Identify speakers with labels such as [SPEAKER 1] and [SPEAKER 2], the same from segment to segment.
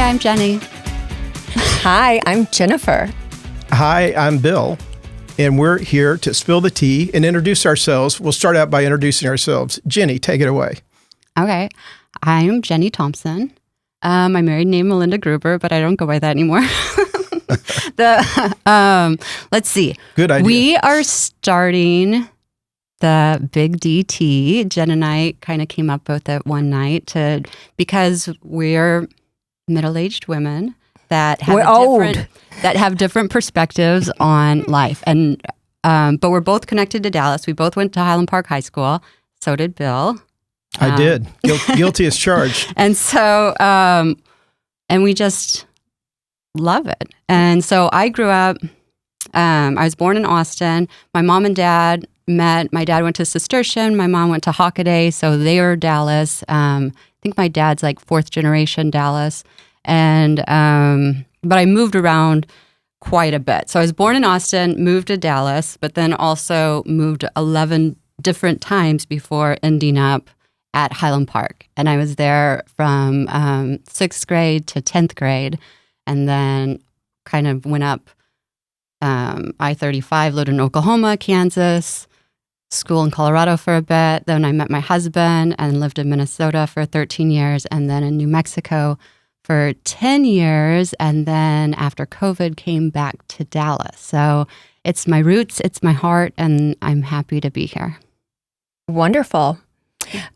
[SPEAKER 1] Hi, I'm Jenny.
[SPEAKER 2] Hi, I'm Jennifer.
[SPEAKER 3] Hi, I'm Bill, and we're here to spill the tea and introduce ourselves. We'll start out by introducing ourselves. Jenny, take it away.
[SPEAKER 1] Okay. I'm Jenny Thompson. My married name Melinda Gruber, but I don't go by that anymore. Let's see.
[SPEAKER 3] Good idea.
[SPEAKER 1] We are starting the Big DT. Jen and I kind of came up with it one night because we're middle-aged women that have different perspectives on life, and but we're both connected to Dallas. We both went to Highland Park High School. So did Bill.
[SPEAKER 3] I did. Guilty as charged.
[SPEAKER 1] And so, and we just love it. And so I grew up, I was born in Austin. My mom and dad met. My dad went to Cistercian. My mom went to Hockaday. So they were Dallas. I think my dad's like fourth generation Dallas. And, but I moved around quite a bit. So I was born in Austin, moved to Dallas, but then also moved 11 different times before ending up at Highland Park. And I was there from 6th grade to 10th grade, and then kind of went up I-35, lived in Oklahoma, Kansas, school in Colorado for a bit. Then I met my husband and lived in Minnesota for 13 years, and then in New Mexico for 10 years. And then after COVID, came back to Dallas. So it's my roots, it's my heart, and I'm happy to be here.
[SPEAKER 2] Wonderful.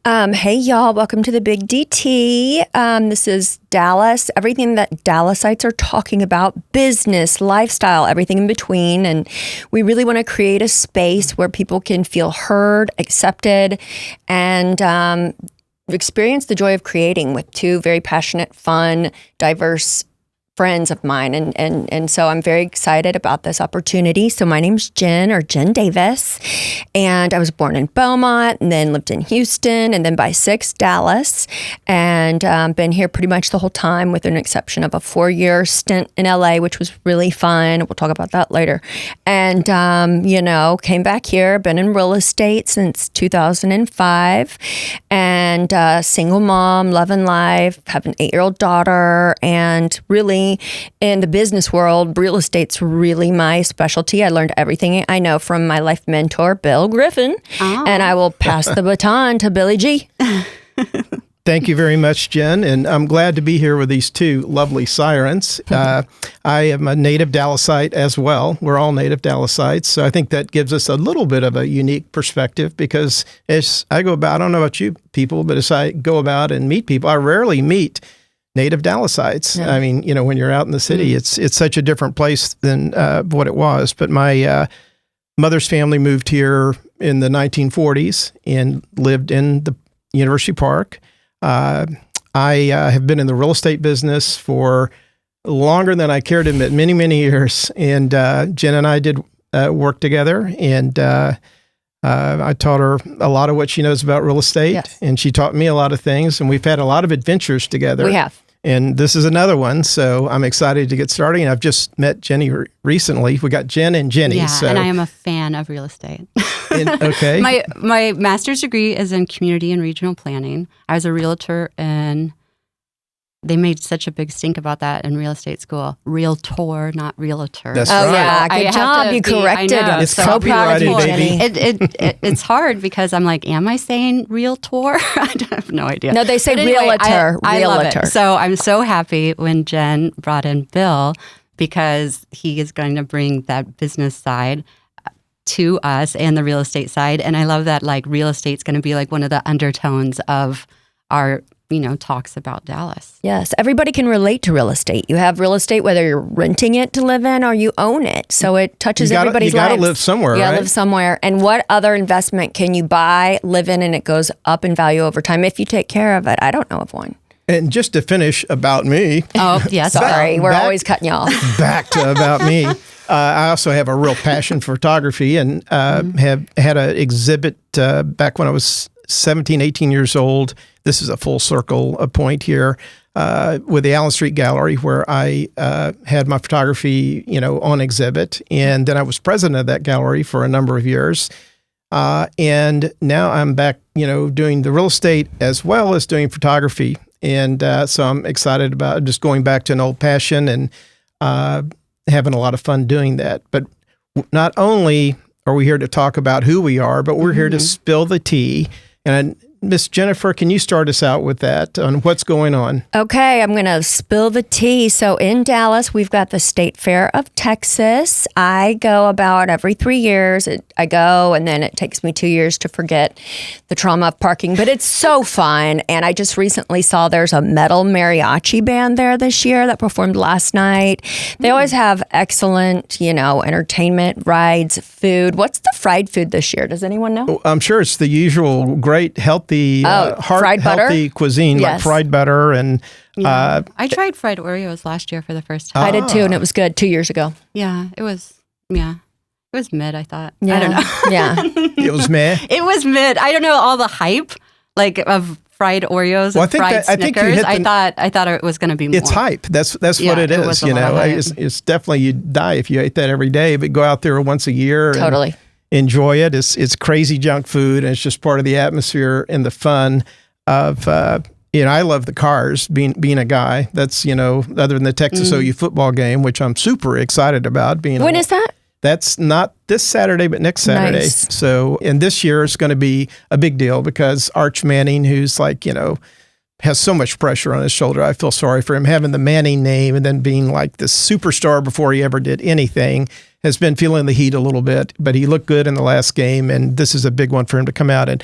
[SPEAKER 2] Hey, y'all. Welcome to the Big DT. This is Dallas, everything that Dallasites are talking about, business, lifestyle, everything in between. And we really want to create a space where people can feel heard, accepted, and experience the joy of creating with two very passionate, fun, diverse friends of mine. And so I'm very excited about this opportunity. So my name's Jen, or Jen Davis, and I was born in Beaumont and then lived in Houston and then by 6 Dallas, and been here pretty much the whole time with an exception of a 4-year stint in LA, which was really fun. We'll talk about that later. And, came back here, been in real estate since 2005, and single mom, loving life, have an 8-year-old daughter, and really in the business world, real estate's really my specialty. I learned everything I know from my life mentor, Bill Griffin, and I will pass the baton to Billy G.
[SPEAKER 3] Thank you very much, Jen, and I'm glad to be here with these two lovely sirens. I am a native Dallasite as well. We're all native Dallasites, so I think that gives us a little bit of a unique perspective, because as I go about, I don't know about you people, but as I go about and meet people, I rarely meet native Dallasites. Yeah. I mean, when you're out in the city, it's such a different place than what it was. But my mother's family moved here in the 1940s and lived in the University Park. I have been in the real estate business for longer than I care to admit, many, many years. And Jen and I did work together, and I taught her a lot of what she knows about real estate, yes, and she taught me a lot of things, and we've had a lot of adventures together.
[SPEAKER 2] We have.
[SPEAKER 3] And this is another one, so I'm excited to get started. And I've just met Jenny recently. We got Jen and Jenny.
[SPEAKER 1] Yeah, and I am a fan of real estate.
[SPEAKER 3] Okay.
[SPEAKER 1] My master's degree is in community and regional planning. I was a realtor, and they made such a big stink about that in real estate school. Realtor, not realtor.
[SPEAKER 3] That's right.
[SPEAKER 2] Yeah, good job. You corrected it.
[SPEAKER 3] It's
[SPEAKER 2] so proud of you,
[SPEAKER 3] baby.
[SPEAKER 2] Jenny.
[SPEAKER 1] It's hard because I'm like, am I saying realtor? I have no idea.
[SPEAKER 2] No, they say realtor.
[SPEAKER 1] I love
[SPEAKER 2] realtor.
[SPEAKER 1] it. So I'm so happy when Jen brought in Bill, because he is going to bring that business side to us and the real estate side. And I love that, like, real estate's going to be like one of the undertones of our talks about Dallas.
[SPEAKER 2] Yes, everybody can relate to real estate. You have real estate whether you're renting it to live in or you own it. So it touches everybody's lives.
[SPEAKER 3] You got to live somewhere, right?
[SPEAKER 2] You got to live somewhere. And what other investment can you buy, live in, and it goes up in value over time if you take care of it? I don't know of one.
[SPEAKER 3] And just to finish about me.
[SPEAKER 1] Oh, yes.
[SPEAKER 2] Sorry, we're always cutting you off.
[SPEAKER 3] Back to about me. I also have a real passion for photography, and have had an exhibit back when I was 17, 18 years old. This is a full circle point here, with the Allen Street Gallery, where I had my photography, on exhibit. And then I was president of that gallery for a number of years. And now I'm back, doing the real estate as well as doing photography. And so I'm excited about just going back to an old passion and having a lot of fun doing that. But not only are we here to talk about who we are, but we're here to spill the tea. And Miss Jennifer, can you start us out with that on what's going on?
[SPEAKER 2] Okay, I'm going to spill the tea. So in Dallas, we've got the State Fair of Texas. I go about every 3 years. I go, and then it takes me 2 years to forget the trauma of parking. But it's so fun. And I just recently saw there's a metal mariachi band there this year that performed last night. They always have excellent, entertainment, rides, food. What's the fried food this year? Does anyone know?
[SPEAKER 3] I'm sure it's the usual great healthy,
[SPEAKER 2] fried butter?
[SPEAKER 3] healthy cuisine, like fried butter and.
[SPEAKER 1] I tried fried Oreos last year for the first time.
[SPEAKER 2] I did too, and it was good 2 years ago.
[SPEAKER 1] Yeah, it was mid, I thought.
[SPEAKER 2] Yeah.
[SPEAKER 1] I don't know.
[SPEAKER 2] Yeah.
[SPEAKER 3] It was meh.
[SPEAKER 1] It was mid. I don't know all the hype of fried Oreos and fried Snickers. I thought it was going to be more.
[SPEAKER 3] It's hype. That's what it is. It's definitely, you'd die if you ate that every day, but go out there once a year.
[SPEAKER 2] Totally.
[SPEAKER 3] Enjoy it. It's crazy junk food, and it's just part of the atmosphere and the fun of, I love the cars, being a guy. That's, other than the Texas OU football game, which I'm super excited about.
[SPEAKER 2] When is that?
[SPEAKER 3] That's not this Saturday, but next Saturday.
[SPEAKER 2] Nice.
[SPEAKER 3] So, and this year is going to be a big deal because Arch Manning, who's like, has so much pressure on his shoulder. I feel sorry for him having the Manning name and then being like this superstar before he ever did anything. Has been feeling the heat a little bit, but he looked good in the last game, and this is a big one for him to come out. And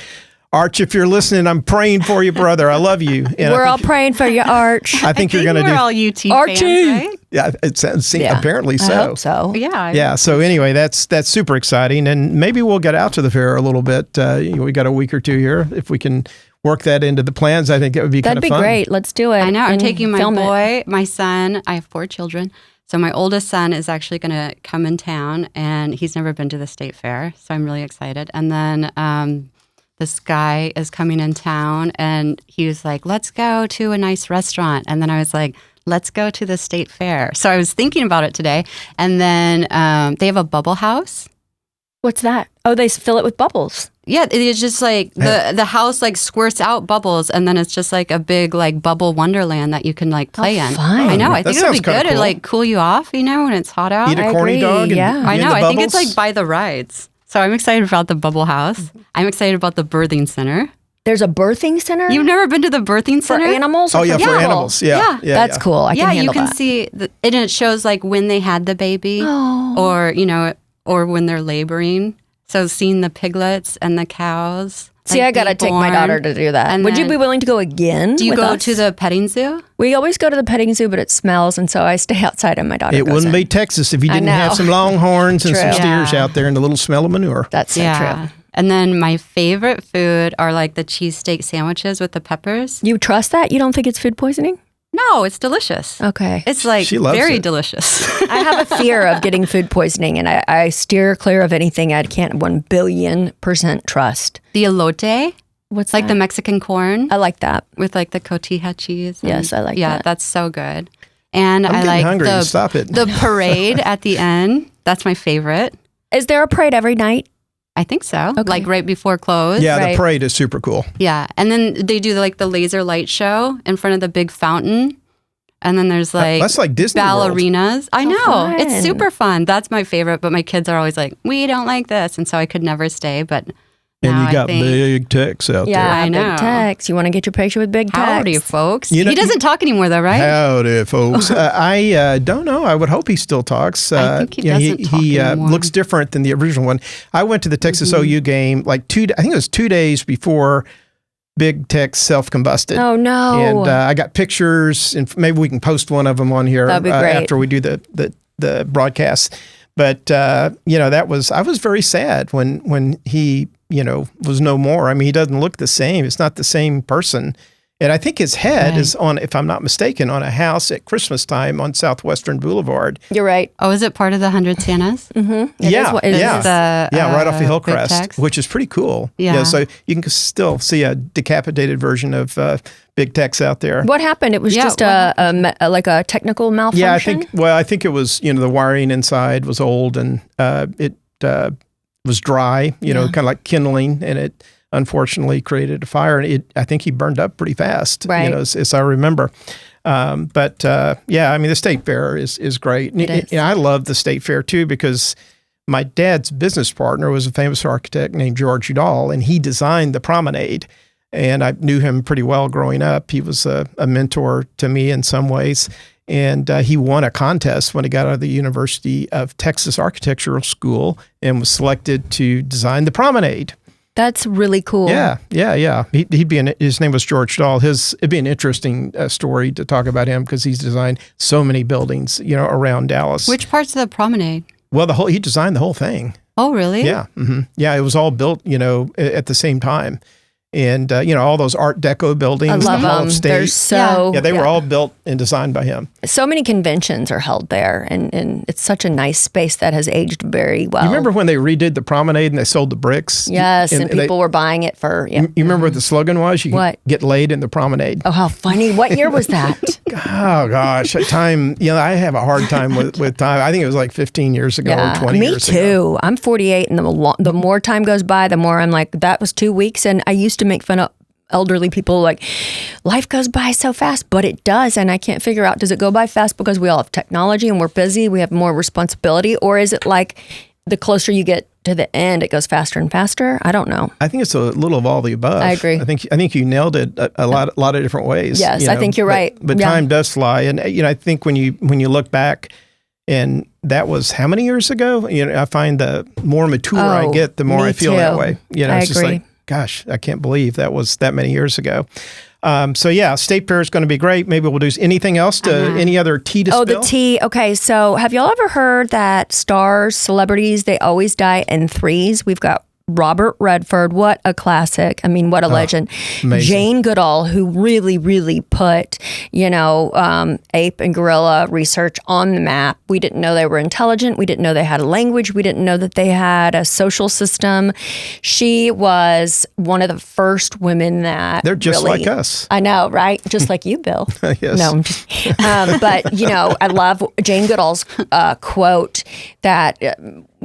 [SPEAKER 3] Arch, if you're listening, I'm praying for you, brother. I love you. And
[SPEAKER 2] we're all praying for you, Arch.
[SPEAKER 3] I think you're going to do.
[SPEAKER 1] We're all UT
[SPEAKER 2] Archie
[SPEAKER 1] fans, right?
[SPEAKER 3] Yeah, it sounds apparently so.
[SPEAKER 2] I hope so.
[SPEAKER 1] Yeah.
[SPEAKER 3] Yeah. So anyway, that's super exciting, and maybe we'll get out to the fair a little bit. We got a week or two here. If we can work that into the plans, I think it would be kind of fun.
[SPEAKER 2] That'd be great. Let's do it.
[SPEAKER 1] I know. I'm taking my boy, my son. I have 4 children. So my oldest son is actually going to come in town, and he's never been to the state fair, so I'm really excited. And then this guy is coming in town, and he was like, let's go to a nice restaurant. And then I was like, let's go to the state fair. So I was thinking about it today, and then they have a bubble house.
[SPEAKER 2] What's that? Oh, they fill it with bubbles.
[SPEAKER 1] Yeah, it's just like the house like squirts out bubbles, and then it's just like a big like bubble wonderland that you can like play in.
[SPEAKER 2] Fun.
[SPEAKER 1] I know. I think it would be good
[SPEAKER 3] cool.
[SPEAKER 1] to like cool you off, when it's hot out.
[SPEAKER 3] Eat a corny dog. And
[SPEAKER 1] I
[SPEAKER 3] be
[SPEAKER 1] know.
[SPEAKER 3] in the
[SPEAKER 1] I think it's
[SPEAKER 3] bubbles.
[SPEAKER 1] like by the rides. So I'm excited about the bubble house. I'm excited about the birthing center.
[SPEAKER 2] There's a birthing center?
[SPEAKER 1] You've never been to the birthing
[SPEAKER 2] for
[SPEAKER 1] center?
[SPEAKER 2] animals?
[SPEAKER 3] Oh yeah, for animals. Yeah.
[SPEAKER 2] That's cool. I can handle
[SPEAKER 1] you can
[SPEAKER 2] that.
[SPEAKER 1] see, and it shows like when they had the baby, or when they're laboring. So seeing the piglets and the cows.
[SPEAKER 2] See, I got to take my daughter to do that.
[SPEAKER 1] And
[SPEAKER 2] would you be willing to go again?
[SPEAKER 1] Do you go to the petting zoo?
[SPEAKER 2] We always go to the petting zoo, but it smells, and so I stay outside and my daughter
[SPEAKER 3] It
[SPEAKER 2] goes
[SPEAKER 3] wouldn't
[SPEAKER 2] in.
[SPEAKER 3] be Texas if you didn't have some longhorns and some
[SPEAKER 2] True.
[SPEAKER 3] steers out there and a little smell of manure.
[SPEAKER 2] That's so true.
[SPEAKER 1] And then my favorite food are like the cheesesteak sandwiches with the peppers.
[SPEAKER 2] You trust that? You don't think it's food poisoning?
[SPEAKER 1] No, it's delicious.
[SPEAKER 2] Okay.
[SPEAKER 1] It's like
[SPEAKER 3] She loves
[SPEAKER 1] very
[SPEAKER 3] it.
[SPEAKER 1] delicious.
[SPEAKER 2] I have a fear of getting food poisoning, and I steer clear of anything I can't 1,000,000,000% trust.
[SPEAKER 1] The elote,
[SPEAKER 2] What's
[SPEAKER 1] like
[SPEAKER 2] that?
[SPEAKER 1] the Mexican corn
[SPEAKER 2] I like that.
[SPEAKER 1] with like the cotija cheese. And,
[SPEAKER 2] Yes, I like that.
[SPEAKER 1] Yeah, that's so good. And
[SPEAKER 3] I'm
[SPEAKER 1] I
[SPEAKER 3] getting
[SPEAKER 1] like
[SPEAKER 3] hungry. Stop it.
[SPEAKER 1] the parade at the end. That's my favorite.
[SPEAKER 2] Is there a parade every night?
[SPEAKER 1] I think so.
[SPEAKER 2] Okay.
[SPEAKER 1] Like right before close.
[SPEAKER 3] Yeah,
[SPEAKER 2] Right.
[SPEAKER 3] the parade is super cool.
[SPEAKER 1] Yeah. And then they do like the laser light show in front of the big fountain. And then there's like
[SPEAKER 3] That's like Disney World.
[SPEAKER 1] ballerinas. I know.
[SPEAKER 2] fun.
[SPEAKER 1] It's super fun. That's my favorite. But my kids are always like, we don't like this. And so I could never stay. But
[SPEAKER 3] And
[SPEAKER 1] now
[SPEAKER 3] you got
[SPEAKER 1] I think,
[SPEAKER 3] big Tex out
[SPEAKER 2] Yeah,
[SPEAKER 1] I know.
[SPEAKER 2] Big Tex. You want to get your picture with Big Tex?
[SPEAKER 1] howdy, folks.
[SPEAKER 3] You know-
[SPEAKER 1] he doesn't talk anymore, though, right?
[SPEAKER 3] there. Howdy, folks. I don't know. I would hope he still talks.
[SPEAKER 1] I think he doesn't talk anymore.
[SPEAKER 3] looks different than the original one. I went to the Texas OU game like I think it was 2 days before Big Tex self-combusted.
[SPEAKER 2] Oh, no.
[SPEAKER 3] And I got pictures, and maybe we can post one of them on here
[SPEAKER 2] That'd be great.
[SPEAKER 3] after we do the broadcast. But I was very sad when he was no more. I mean, he doesn't look the same. It's not the same person. And I think his head is on, if I'm not mistaken, on a house at Christmas time on Southwestern Boulevard.
[SPEAKER 2] You're right.
[SPEAKER 1] Oh, is it part of the 100 Santas?
[SPEAKER 2] It
[SPEAKER 3] Yeah,
[SPEAKER 2] is what it is.
[SPEAKER 3] yeah.
[SPEAKER 1] The,
[SPEAKER 3] Right off the
[SPEAKER 1] Big
[SPEAKER 3] Hillcrest,
[SPEAKER 1] Tex?
[SPEAKER 3] which is pretty cool.
[SPEAKER 1] Yeah.
[SPEAKER 3] So you can still see a decapitated version of Big Tex out there.
[SPEAKER 2] What happened? It was
[SPEAKER 1] Yeah,
[SPEAKER 2] just
[SPEAKER 1] what
[SPEAKER 2] like a technical malfunction?
[SPEAKER 3] Yeah, I think it was, the wiring inside was old and it was dry, kind of like kindling, and it unfortunately created a fire. And I think he burned up pretty fast,
[SPEAKER 2] Right.
[SPEAKER 3] As I remember. The State Fair is great.
[SPEAKER 2] It is.
[SPEAKER 3] I love the State Fair too, because my dad's business partner was a famous architect named George Goodall, and he designed the promenade. And I knew him pretty well growing up. He was a mentor to me in some ways. And he won a contest when he got out of the University of Texas Architectural School and was selected to design the promenade.
[SPEAKER 2] That's really cool.
[SPEAKER 3] Yeah. His name was George Goodall. It'd be an interesting story to talk about him because he's designed so many buildings, around Dallas.
[SPEAKER 1] Which parts of the promenade?
[SPEAKER 3] Well, he designed the whole thing.
[SPEAKER 1] Oh, really?
[SPEAKER 3] Yeah. Mm-hmm. Yeah, it was all built, at the same time. And, all those Art Deco buildings.
[SPEAKER 2] I love
[SPEAKER 3] the Hall
[SPEAKER 2] them.
[SPEAKER 3] of State.
[SPEAKER 2] They're so...
[SPEAKER 3] Yeah, they were all built and designed by him.
[SPEAKER 2] So many conventions are held there, and it's such a nice space that has aged very well.
[SPEAKER 3] You remember when they redid the promenade and they sold the bricks?
[SPEAKER 2] Yes, and people were buying it for...
[SPEAKER 3] You remember what the slogan was?
[SPEAKER 2] What?
[SPEAKER 3] Get laid in the promenade.
[SPEAKER 2] Oh, how funny. What year was that?
[SPEAKER 3] Oh, gosh. Time, I have a hard time with time. I think it was like 15 years ago or 20 years ago.
[SPEAKER 2] Me too. I'm 48, and the more time goes by, the more I'm like, that was 2 weeks, and I used to make fun of elderly people like, life goes by so fast, but it does. And I can't figure out, does it go by fast because we all have technology and we're busy, we have more responsibility? Or is it like the closer you get to the end, it goes faster and faster? I don't know.
[SPEAKER 3] I think it's a little of all the above.
[SPEAKER 2] I agree.
[SPEAKER 3] I think you nailed it a lot of different ways.
[SPEAKER 2] Yes, I think you're right.
[SPEAKER 3] But time does fly. And, I think when you look back, and that was how many years ago? I find the more mature I get, the more I feel that way.
[SPEAKER 2] I
[SPEAKER 3] it's just
[SPEAKER 2] agree.
[SPEAKER 3] like, gosh, I can't believe that was that many years ago. State Fair is going to be great. Maybe we'll do anything else any other tea to spill?
[SPEAKER 2] Oh, the tea. Okay, so have y'all ever heard that stars, celebrities, they always die in threes? We've got Robert Redford, what a classic. I mean, what a legend.
[SPEAKER 3] Amazing.
[SPEAKER 2] Jane Goodall, who really, really put, ape and gorilla research on the map. We didn't know they were intelligent. We didn't know they had a language. We didn't know that they had a social system. She was one of the first women that
[SPEAKER 3] They're just
[SPEAKER 2] really,
[SPEAKER 3] like us.
[SPEAKER 2] I know, right? Just like you, Bill.
[SPEAKER 3] Yes.
[SPEAKER 2] No, I'm just, but, I love Jane Goodall's quote that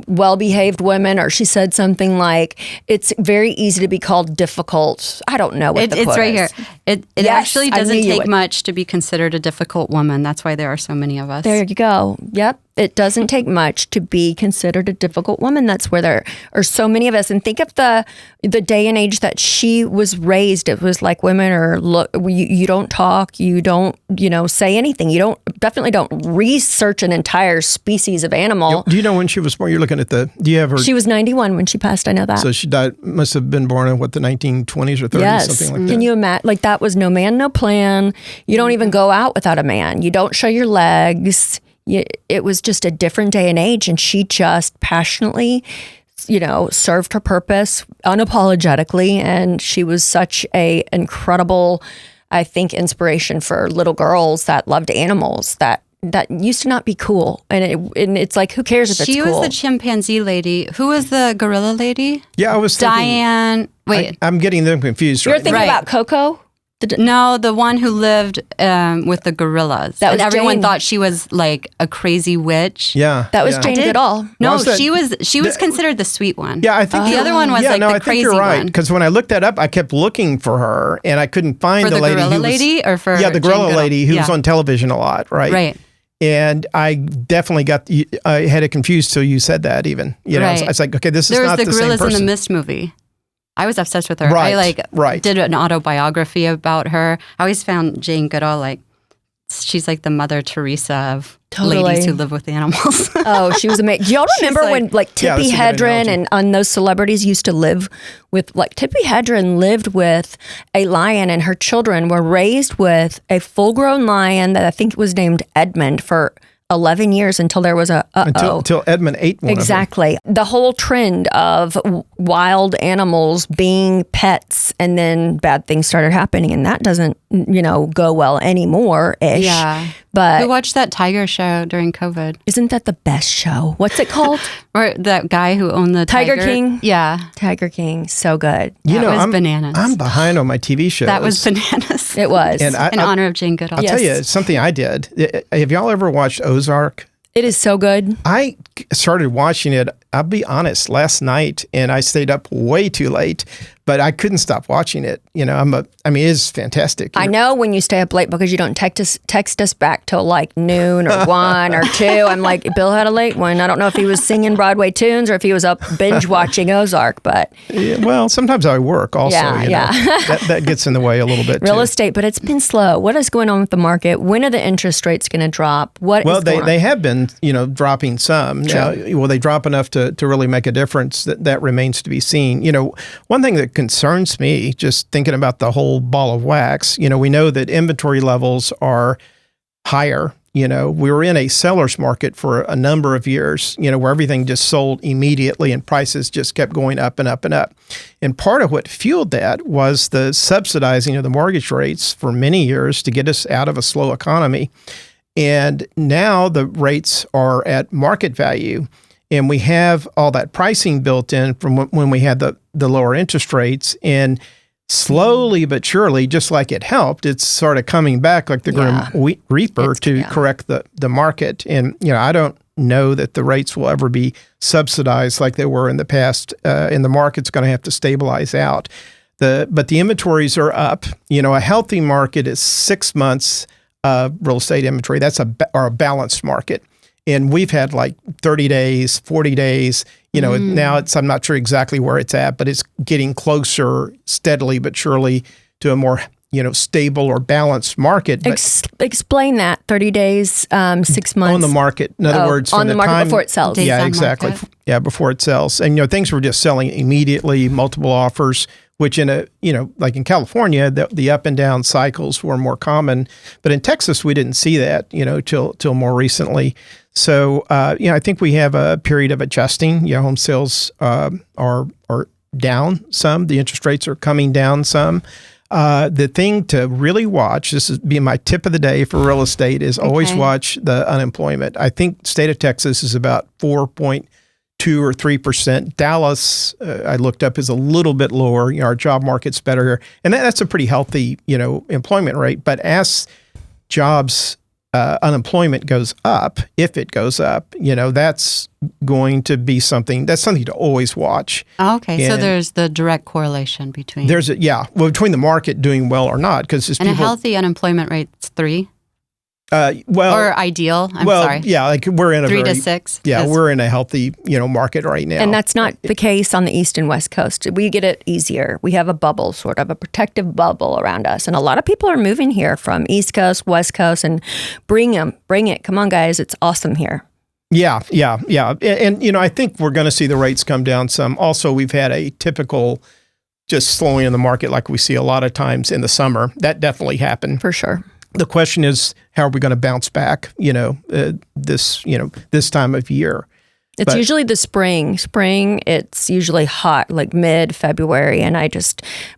[SPEAKER 2] well-behaved women, or she said something like, it's very easy to be called difficult. I don't know what the
[SPEAKER 1] It's
[SPEAKER 2] quote
[SPEAKER 1] right
[SPEAKER 2] is.
[SPEAKER 1] here. It
[SPEAKER 2] Yes,
[SPEAKER 1] actually
[SPEAKER 2] I knew
[SPEAKER 1] doesn't
[SPEAKER 2] you
[SPEAKER 1] take
[SPEAKER 2] would.
[SPEAKER 1] much to be considered a difficult woman. That's why there are so many of us.
[SPEAKER 2] There you go. Yep. It doesn't take much to be considered a difficult woman. That's where there are so many of us. And think of the day and age that she was raised. It was like women are, look, you don't talk, you don't, say anything. You definitely don't research an entire species of animal.
[SPEAKER 3] Do you know when she was born? You're looking at do you have her?
[SPEAKER 2] She was 91 when she passed. I know that.
[SPEAKER 3] So she died, must have been born in the 1920s or 30s,
[SPEAKER 2] Yes.
[SPEAKER 3] something like that.
[SPEAKER 2] Can you imagine? Like, that was no man, no plan. You don't even go out without a man. You don't show your legs. It was just a different day and age. And she just passionately, served her purpose unapologetically. And she was such a incredible, I think, inspiration for little girls that loved animals that used to not be cool. And it's like, who cares if it's
[SPEAKER 1] She
[SPEAKER 2] cool?
[SPEAKER 1] was the chimpanzee lady. Who was the gorilla lady?
[SPEAKER 3] Yeah, I was thinking.
[SPEAKER 1] Diane. Wait.
[SPEAKER 3] I'm getting them confused
[SPEAKER 2] You're
[SPEAKER 3] right
[SPEAKER 2] thinking
[SPEAKER 3] now.
[SPEAKER 2] about Coco?
[SPEAKER 1] No, the one who lived with the gorillas.
[SPEAKER 2] That
[SPEAKER 1] and
[SPEAKER 2] was
[SPEAKER 1] everyone
[SPEAKER 2] Jane.
[SPEAKER 1] thought she was like a crazy witch.
[SPEAKER 3] Yeah.
[SPEAKER 2] That was
[SPEAKER 3] yeah.
[SPEAKER 2] Jane Goodall.
[SPEAKER 1] No,
[SPEAKER 3] Was that-
[SPEAKER 1] she was considered the sweet one.
[SPEAKER 3] Yeah, I think
[SPEAKER 1] The other one was
[SPEAKER 3] yeah,
[SPEAKER 1] like
[SPEAKER 3] no,
[SPEAKER 1] the
[SPEAKER 3] I think
[SPEAKER 1] crazy
[SPEAKER 3] you're right.
[SPEAKER 1] one.
[SPEAKER 3] Because when I looked that up, I kept looking for her, and I couldn't find
[SPEAKER 1] For the
[SPEAKER 3] lady
[SPEAKER 1] gorilla
[SPEAKER 3] who was,
[SPEAKER 1] lady or for
[SPEAKER 3] the
[SPEAKER 1] Jane
[SPEAKER 3] gorilla
[SPEAKER 1] Goodall?
[SPEAKER 3] lady who was
[SPEAKER 1] Yeah.
[SPEAKER 3] on television a lot, right?
[SPEAKER 1] Right.
[SPEAKER 3] And I definitely I had it confused till you said that. Even
[SPEAKER 1] Right.
[SPEAKER 3] I was like, okay, this
[SPEAKER 1] There
[SPEAKER 3] is
[SPEAKER 1] was
[SPEAKER 3] not
[SPEAKER 1] the
[SPEAKER 3] the same
[SPEAKER 1] Gorillas in
[SPEAKER 3] person.
[SPEAKER 1] the Mist movie. I was obsessed with her.
[SPEAKER 3] Right,
[SPEAKER 1] I
[SPEAKER 3] right.
[SPEAKER 1] did an autobiography about her. I always found Jane Goodall like she's like the Mother Teresa of
[SPEAKER 2] Totally.
[SPEAKER 1] ladies who live with animals.
[SPEAKER 2] Oh, she was amazing. Do y'all remember
[SPEAKER 1] like-
[SPEAKER 2] when
[SPEAKER 3] Yeah,
[SPEAKER 2] Tippi
[SPEAKER 3] that's a good
[SPEAKER 2] Hedren
[SPEAKER 3] analogy.
[SPEAKER 2] and those celebrities used to live with, Tippi Hedren lived with a lion, and her children were raised with a full-grown lion that I think was named Edmund for 11 years until there was
[SPEAKER 3] until Edmund ate one
[SPEAKER 2] Exactly. The whole trend of wild animals being pets, and then bad things started happening, and that doesn't, go well anymore-ish.
[SPEAKER 1] Yeah.
[SPEAKER 2] But
[SPEAKER 1] Who watched that tiger show during COVID?
[SPEAKER 2] isn't that the best show? What's it called?
[SPEAKER 1] Or that guy who owned the
[SPEAKER 2] Tiger
[SPEAKER 1] tiger
[SPEAKER 2] King?
[SPEAKER 1] Yeah.
[SPEAKER 2] Tiger King. So good.
[SPEAKER 1] That was
[SPEAKER 3] I'm
[SPEAKER 1] bananas.
[SPEAKER 3] I'm behind on my TV shows.
[SPEAKER 1] That was bananas.
[SPEAKER 2] It was.
[SPEAKER 3] And
[SPEAKER 1] in honor of Jane Goodall.
[SPEAKER 3] I'll
[SPEAKER 2] Yes.
[SPEAKER 3] tell you something I did. Have y'all ever watched Ozark?
[SPEAKER 2] It is so good.
[SPEAKER 3] I started watching it, I'll be honest, last night, and I stayed up way too late. but I couldn't stop watching it. It is fantastic.
[SPEAKER 2] I know when you stay up late because you don't text us back till like noon or 1 or 2. I'm like, Bill had a late one. I don't know if he was singing Broadway tunes or if he was up binge watching Ozark, but.
[SPEAKER 3] Yeah, well, sometimes I work also. That gets in the way a little bit.
[SPEAKER 2] Real estate, but it's been slow. What is going on with the market? When are the interest rates going to drop?
[SPEAKER 3] They have been, dropping some. Now, will they drop enough to really make a difference? That remains to be seen. One thing that concerns me, just thinking about the whole ball of wax, we know that inventory levels are higher. We were in a seller's market for a number of years, where everything just sold immediately and prices just kept going up and up and up. And part of what fueled that was the subsidizing of the mortgage rates for many years to get us out of a slow economy. And now the rates are at market value. And we have all that pricing built in from when we had the lower interest rates. And slowly but surely, just like it helped, it's sort of coming back like the grim reaper to correct the market. And, I don't know that the rates will ever be subsidized like they were in the past. And the market's going to have to stabilize out. But the inventories are up. A healthy market is 6 months of real estate inventory. That's a balanced market. And we've had like 30 days, 40 days, now I'm not sure exactly where it's at, but it's getting closer steadily but surely to a more, stable or balanced market. But
[SPEAKER 2] explain that, 30 days, 6 months.
[SPEAKER 3] On the market. In other words,
[SPEAKER 2] on
[SPEAKER 3] from
[SPEAKER 2] the market
[SPEAKER 3] time,
[SPEAKER 2] before it sells.
[SPEAKER 3] Yeah, exactly.
[SPEAKER 1] Market.
[SPEAKER 3] Yeah, before it sells. And, things were just selling immediately, multiple offers, which like in California, the up and down cycles were more common. But in Texas, we didn't see that, till more recently. So, I think we have a period of adjusting. Home sales are down some. The interest rates are coming down some. The thing to really watch, this is be my tip of the day for real estate, is always watch the unemployment. I think state of Texas is about 4.2 or 3%. Dallas, I looked up, is a little bit lower. Our job market's better here. And that's a pretty healthy, employment rate. But as jobs unemployment goes up, if it goes up, that's going to be something to always watch.
[SPEAKER 1] Okay, so there's the direct correlation between.
[SPEAKER 3] Between the market doing well or not, because
[SPEAKER 1] a healthy unemployment rate's 3.
[SPEAKER 3] Or
[SPEAKER 1] ideal. Sorry.
[SPEAKER 3] Yeah, like we're in a
[SPEAKER 1] 3 to 6.
[SPEAKER 3] Yeah, we're in a healthy, market right now.
[SPEAKER 2] And that's not the case on the East and West Coast. We get it easier. We have a bubble, sort of a protective bubble around us. And a lot of people are moving here from East Coast, West Coast, and bring it. Come on, guys. It's awesome here.
[SPEAKER 3] Yeah. And I think we're going to see the rates come down some. Also, we've had a typical just slowing in the market like we see a lot of times in the summer. That definitely happened.
[SPEAKER 2] For sure.
[SPEAKER 3] The question is, how are we going to bounce back, this time of year?
[SPEAKER 2] It's usually the spring. Spring, it's usually hot, like mid-February. And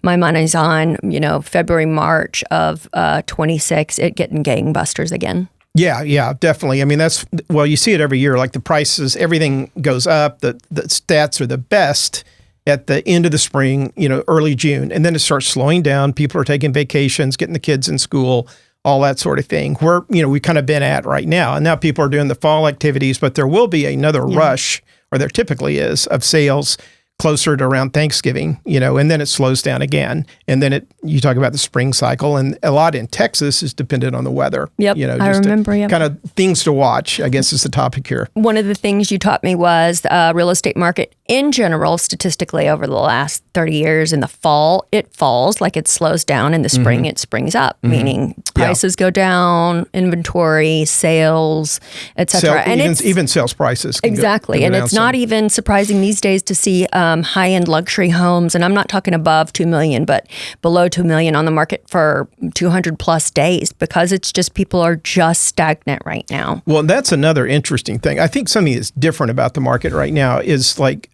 [SPEAKER 2] my mind is on, February, March of 26, it getting gangbusters again.
[SPEAKER 3] Yeah, definitely. I mean, you see it every year. Like the prices, everything goes up. The stats are the best at the end of the spring, early June. And then it starts slowing down. People are taking vacations, getting the kids in school, all that sort of thing, where, we kind of been at right now. And now people are doing the fall activities, but there will be another rush, or there typically is, of sales closer to around Thanksgiving, and then it slows down again. And then you talk about the spring cycle, and a lot in Texas is dependent on the weather.
[SPEAKER 2] Yep, I remember.
[SPEAKER 3] Kind of things to watch, I guess, is the topic here.
[SPEAKER 2] One of the things you taught me was the real estate market in general, statistically over the last 30 years, in the fall, it falls, like it slows down. In the spring, it springs up, meaning prices go down, inventory, sales, et cetera.
[SPEAKER 3] Even sales prices.
[SPEAKER 2] Exactly. And it's not even surprising these days to see high-end luxury homes, and I'm not talking above $2 million, but below $2 million on the market for 200 plus days, because it's just people are just stagnant right now.
[SPEAKER 3] Well, that's another interesting thing. I think something that's different about the market right now is like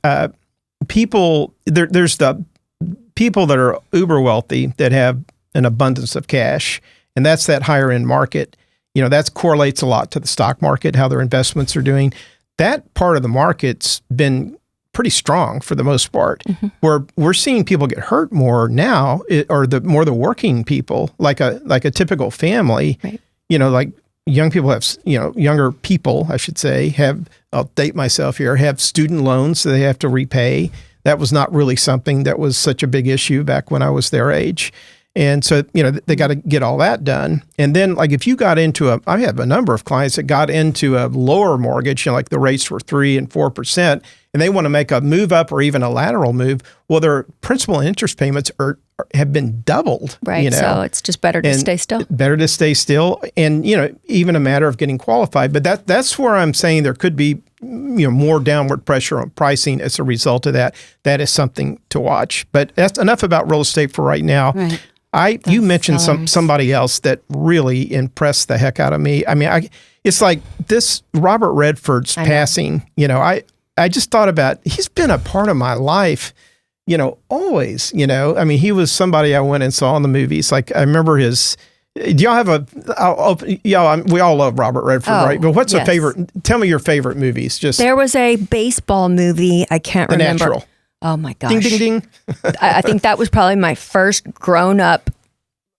[SPEAKER 3] people. There's the people that are uber wealthy that have an abundance of cash, and that's that higher end market. That correlates a lot to the stock market, how their investments are doing. That part of the market's been pretty strong for the most part. Where we're seeing people get hurt more now, the working people, like a typical family. Right. Like young people have, younger people, I should say, I'll date myself here, have student loans that they have to repay. that was not really something that was such a big issue back when I was their age. And so, they got to get all that done. And then, like, if you got into I have a number of clients that got into a lower mortgage, like the rates were 3% and 4%, and they want to make a move up or even a lateral move. Well, their principal and interest payments have been doubled.
[SPEAKER 2] Right. So it's just better to stay still.
[SPEAKER 3] Better to stay still. And, even a matter of getting qualified. But that's where I'm saying there could be, more downward pressure on pricing as a result of that. That is something to watch. But that's enough about real estate for right now.
[SPEAKER 1] Right.
[SPEAKER 3] You mentioned somebody else that really impressed the heck out of me. I mean, it's like this Robert Redford's passing. I just thought about, he's been a part of my life, always. I mean, he was somebody I went and saw in the movies. Like, I remember his. Do y'all have we all love Robert Redford, right? But what's a favorite? Tell me your favorite movies. There
[SPEAKER 2] was a baseball movie. I can't remember.
[SPEAKER 3] The Natural.
[SPEAKER 2] Oh my gosh.
[SPEAKER 3] Ding, ding, ding.
[SPEAKER 2] I think that was probably my first grown-up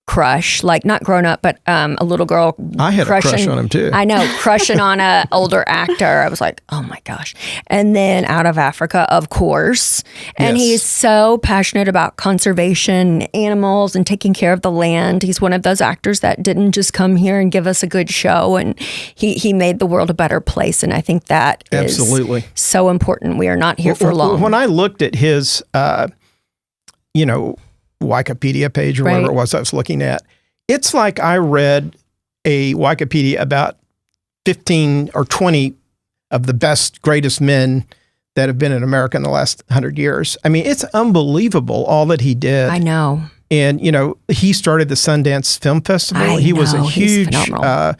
[SPEAKER 2] crush, like not grown up, but a little girl.
[SPEAKER 3] I had a crush on him too.
[SPEAKER 2] I know, crushing on a older actor. I was like, oh my gosh. And then Out of Africa, of course. And he's so passionate about conservation, animals, and taking care of the land. He's one of those actors that didn't just come here and give us a good show, and he made the world a better place. And I think that is so important. We are not here for long.
[SPEAKER 3] When I looked at his, Wikipedia page or whatever it was I was looking at, it's like I read a Wikipedia about 15 or 20 of the best, greatest men that have been in America in the last 100 years. I mean, it's unbelievable all that he did.
[SPEAKER 2] I know.
[SPEAKER 3] And, he started the Sundance Film Festival. He was a huge, I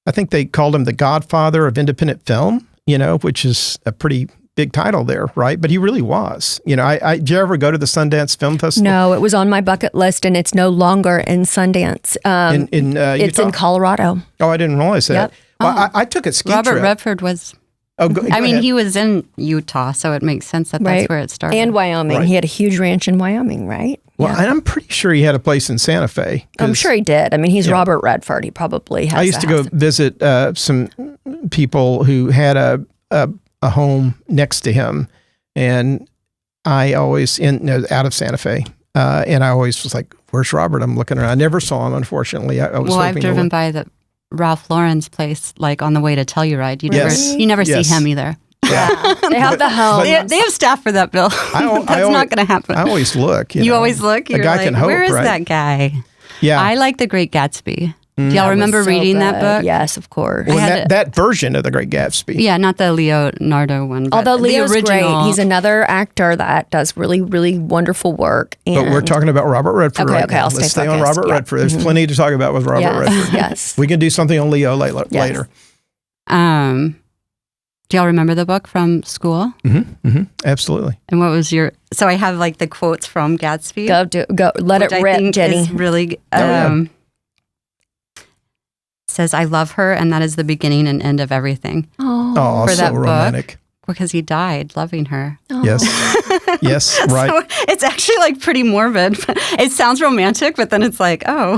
[SPEAKER 3] think they called him the godfather of independent film, which is a pretty big title there, right? But he really was. Did you ever go to the Sundance Film Festival?
[SPEAKER 2] No, it was on my bucket list, and it's no longer in Sundance. It's in Colorado.
[SPEAKER 3] Oh, I didn't realize that.
[SPEAKER 2] Yep.
[SPEAKER 3] Well, I took a ski trip.
[SPEAKER 1] Robert Redford was.
[SPEAKER 3] Oh, go ahead.
[SPEAKER 1] He was in Utah, so it makes sense that that's where it started.
[SPEAKER 2] And Wyoming. Right. He had a huge ranch in Wyoming, right?
[SPEAKER 3] Well, and I'm pretty sure he had a place in Santa Fe.
[SPEAKER 2] I'm sure he did. I mean, he's Robert Redford. He probably has.
[SPEAKER 3] I used to go visit some people who had a home next to him, and I always out of Santa Fe, and I always was like, "Where's Robert?" I'm looking around. I never saw him, unfortunately.
[SPEAKER 1] I've driven by the Ralph Lauren's place, like on the way to Telluride. You never see him either.
[SPEAKER 2] Yeah. They have the home.
[SPEAKER 1] They have staff for that, Bill. That's not going to happen.
[SPEAKER 3] I always look.
[SPEAKER 1] You always look. You're
[SPEAKER 3] guy can hope,
[SPEAKER 1] where is
[SPEAKER 3] right?
[SPEAKER 1] that guy?
[SPEAKER 3] Yeah.
[SPEAKER 1] I like The Great Gatsby. Do y'all remember reading that book?
[SPEAKER 2] Yes, of course.
[SPEAKER 3] Well, that version of The Great Gatsby.
[SPEAKER 1] Yeah, not the Leonardo one.
[SPEAKER 2] Although Leo's great. He's another actor that does really, really wonderful work.
[SPEAKER 3] But we're talking about Robert Redford right now.
[SPEAKER 2] Let's
[SPEAKER 3] stay on Robert Redford. There's plenty to talk about with Robert Redford.
[SPEAKER 2] Yes.
[SPEAKER 3] We can do something on Leo later.
[SPEAKER 1] Do y'all remember the book from school?
[SPEAKER 3] Mm-hmm. Mm-hmm. Absolutely.
[SPEAKER 1] And what was so I have like the quotes from Gatsby.
[SPEAKER 2] Go. Let it rip, Jenny.
[SPEAKER 1] Is really, says, I love her, and that is the beginning and end of everything.
[SPEAKER 3] Oh,
[SPEAKER 1] for
[SPEAKER 3] so
[SPEAKER 1] that
[SPEAKER 3] romantic.
[SPEAKER 1] Book, because he died loving her.
[SPEAKER 2] Oh.
[SPEAKER 3] Yes. Yes, right.
[SPEAKER 1] So it's actually like pretty morbid. It sounds romantic, but then it's like, oh,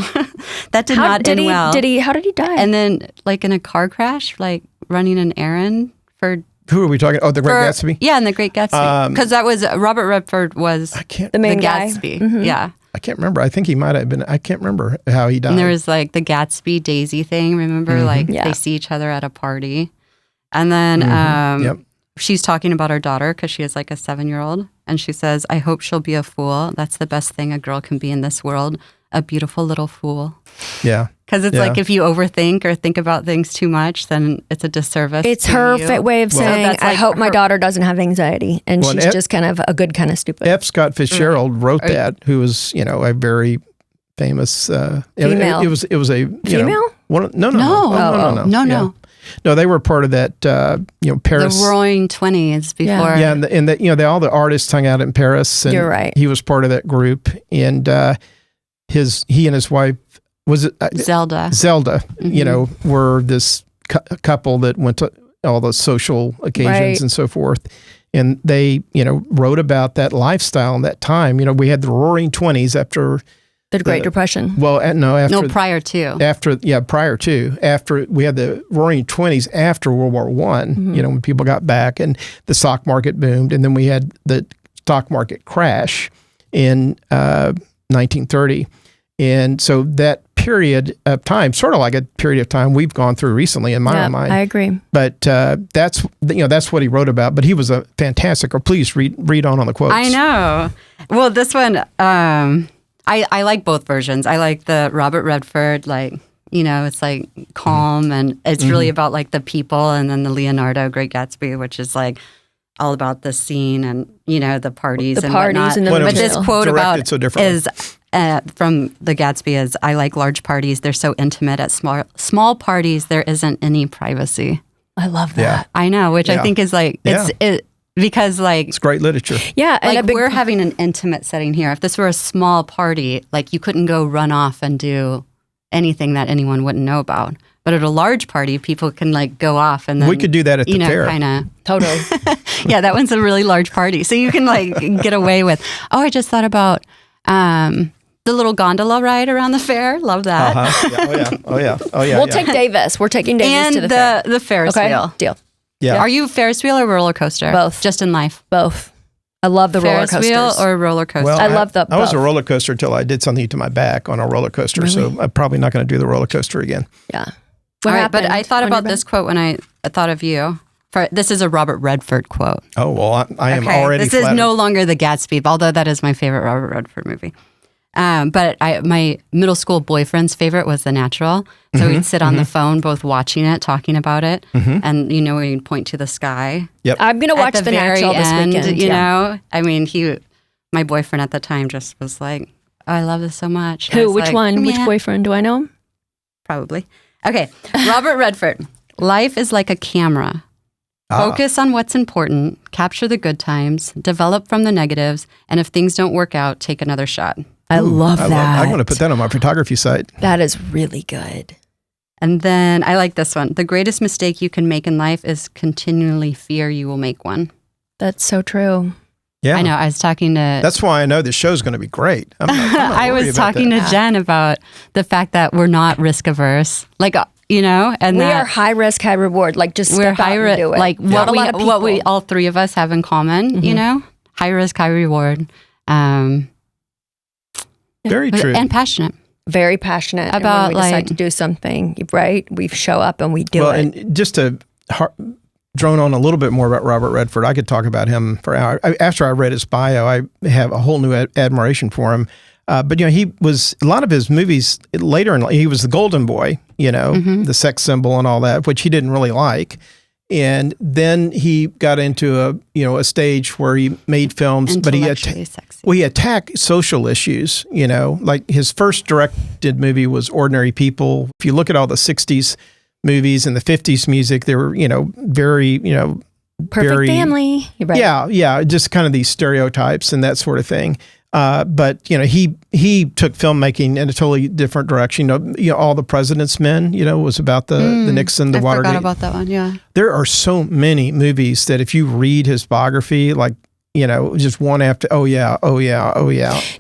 [SPEAKER 1] that did not end well.
[SPEAKER 2] How did he die?
[SPEAKER 1] And then like in a car crash, like running an errand for...
[SPEAKER 3] Who are we talking? Oh, The Great Gatsby?
[SPEAKER 1] Yeah, in The Great Gatsby. Because that was, Robert Redford was
[SPEAKER 2] the main guy.
[SPEAKER 1] Gatsby. Mm-hmm. Yeah.
[SPEAKER 3] I can't remember. I think he might have been. I can't remember how he died.
[SPEAKER 1] And there was like the Gatsby Daisy thing. Remember, they see each other at a party, and then she's talking about her daughter because she has like a 7-year-old, and she says, "I hope she'll be a fool. That's the best thing a girl can be in this world. A beautiful little fool."
[SPEAKER 3] Yeah.
[SPEAKER 1] Because it's like if you overthink or think about things too much, then it's a disservice.
[SPEAKER 2] It's her way of saying, I hope my daughter doesn't have anxiety. And she's just kind of a good kind of stupid.
[SPEAKER 3] F. Scott Fitzgerald wrote that, who was, a very famous...
[SPEAKER 2] female.
[SPEAKER 3] It was a...
[SPEAKER 2] Female?
[SPEAKER 3] No. No, they were part of that, Paris...
[SPEAKER 1] The Roaring 20s before...
[SPEAKER 3] Yeah, and all the artists hung out in Paris. And
[SPEAKER 2] you're right.
[SPEAKER 3] He was part of that group. And he and his wife... Was it
[SPEAKER 1] Zelda?
[SPEAKER 3] Zelda, were this couple that went to all the social occasions and so forth. And they, wrote about that lifestyle and that time. We had the Roaring 20s after...
[SPEAKER 2] The Great Depression.
[SPEAKER 3] Well,
[SPEAKER 1] prior to.
[SPEAKER 3] Prior to. After we had the Roaring 20s after World War I, when people got back and the stock market boomed. And then we had the stock market crash in 1930. And so that period of time, sort of like a period of time we've gone through recently in my own mind.
[SPEAKER 2] I agree.
[SPEAKER 3] But that's what he wrote about. But he was a fantastic. Or please read on the quotes.
[SPEAKER 1] I know. Well, this one, I like both versions. I like the Robert Redford, like, it's like calm and it's really about like the people, and then the Leonardo Great Gatsby, which is like all about the scene and the parties and whatnot.
[SPEAKER 2] And
[SPEAKER 1] but this quote about
[SPEAKER 3] so
[SPEAKER 1] is from the Gatsby is, I like large parties. They're so intimate. At small parties, there isn't any privacy.
[SPEAKER 2] I love that.
[SPEAKER 3] Yeah.
[SPEAKER 1] I know, which I think is like because like
[SPEAKER 3] it's great literature.
[SPEAKER 2] Yeah, and
[SPEAKER 1] like we're having an intimate setting here. If this were a small party, like you couldn't go run off and do anything that anyone wouldn't know about. But at a large party, people can like go off and then
[SPEAKER 3] we could do that at the fair.
[SPEAKER 1] Kind of
[SPEAKER 2] totally.
[SPEAKER 1] Yeah, that one's a really large party, so you can like get away with. Oh, I just thought about the little gondola ride around the fair. Love that.
[SPEAKER 3] Yeah. Oh yeah.
[SPEAKER 2] We'll take Davis. We're taking Davis
[SPEAKER 1] and
[SPEAKER 2] to the fair.
[SPEAKER 1] the Ferris wheel.
[SPEAKER 2] Deal.
[SPEAKER 3] Yeah.
[SPEAKER 1] Are you Ferris wheel or roller coaster?
[SPEAKER 2] Both.
[SPEAKER 1] Just in life.
[SPEAKER 2] Both. I love the
[SPEAKER 1] Ferris
[SPEAKER 2] roller coasters.
[SPEAKER 1] wheel or roller coaster.
[SPEAKER 3] Well,
[SPEAKER 2] I love the.
[SPEAKER 3] I was a
[SPEAKER 2] both.
[SPEAKER 3] roller coaster until I did something to my back on a roller coaster.
[SPEAKER 2] Really?
[SPEAKER 3] So I'm probably not going to do the roller coaster again.
[SPEAKER 2] Yeah.
[SPEAKER 1] All right, but I thought about this quote when I thought of you. This is a Robert Redford quote.
[SPEAKER 3] Oh, well, I am already
[SPEAKER 1] This
[SPEAKER 3] flattered.
[SPEAKER 1] is no longer the Gatsby, although that is my favorite Robert Redford movie. But my middle school boyfriend's favorite was The Natural. So we'd sit on the phone, both watching it, talking about it, and we'd point to the sky.
[SPEAKER 3] Yep.
[SPEAKER 2] I'm gonna watch
[SPEAKER 1] At
[SPEAKER 2] The Natural this weekend.
[SPEAKER 1] I mean, my boyfriend at the time just was like, "Oh, I love this so much."
[SPEAKER 2] Who? Which
[SPEAKER 1] like,
[SPEAKER 2] one? Which
[SPEAKER 1] "Man."
[SPEAKER 2] boyfriend? Do I know him?
[SPEAKER 1] Probably. Okay, Robert Redford. Life is like a camera. Focus on what's important, capture the good times, develop from the negatives, and if things don't work out, take another shot.
[SPEAKER 2] I love that.
[SPEAKER 3] I'm going to put that on my photography site.
[SPEAKER 2] That is really good.
[SPEAKER 1] And then I like this one. The greatest mistake you can make in life is continually fear you will make one.
[SPEAKER 2] That's so true.
[SPEAKER 3] Yeah.
[SPEAKER 1] I know. I was talking to...
[SPEAKER 3] That's why I know this show's going to be great. I'm not
[SPEAKER 1] I
[SPEAKER 3] worried
[SPEAKER 1] was
[SPEAKER 3] about
[SPEAKER 1] talking
[SPEAKER 3] that.
[SPEAKER 1] to Jen about the fact that we're not risk averse. Like, and
[SPEAKER 2] We
[SPEAKER 1] that
[SPEAKER 2] are high risk, high reward. Like just
[SPEAKER 1] we're
[SPEAKER 2] step out and do it.
[SPEAKER 1] Like
[SPEAKER 2] Not a lot of
[SPEAKER 1] what we
[SPEAKER 2] people.
[SPEAKER 1] all three of us have in common, high risk, high reward.
[SPEAKER 3] Very true.
[SPEAKER 1] And passionate.
[SPEAKER 2] Very passionate
[SPEAKER 1] About,
[SPEAKER 2] and when we decide
[SPEAKER 1] like-
[SPEAKER 2] to do something, right? We show up and we do it.
[SPEAKER 3] And just to drone on a little bit more about Robert Redford, I could talk about him for hours. After I read his bio, I have a whole new admiration for him. But he was a lot of his movies later in life. He was the golden boy, the sex symbol and all that, which he didn't really like. And then he got into a stage where he made films, but he attacked social issues. Like his first directed movie was Ordinary People. If you look at all the '60s movies and the '50s music, they were very
[SPEAKER 2] Perfect family. You're right.
[SPEAKER 3] Yeah, just kind of these stereotypes and that sort of thing. But he took filmmaking in a totally different direction. All the President's Men, was about the Nixon, the Watergate.
[SPEAKER 1] I forgot about that one. Yeah,
[SPEAKER 3] there are so many movies that if you read his biography, just one after, oh yeah.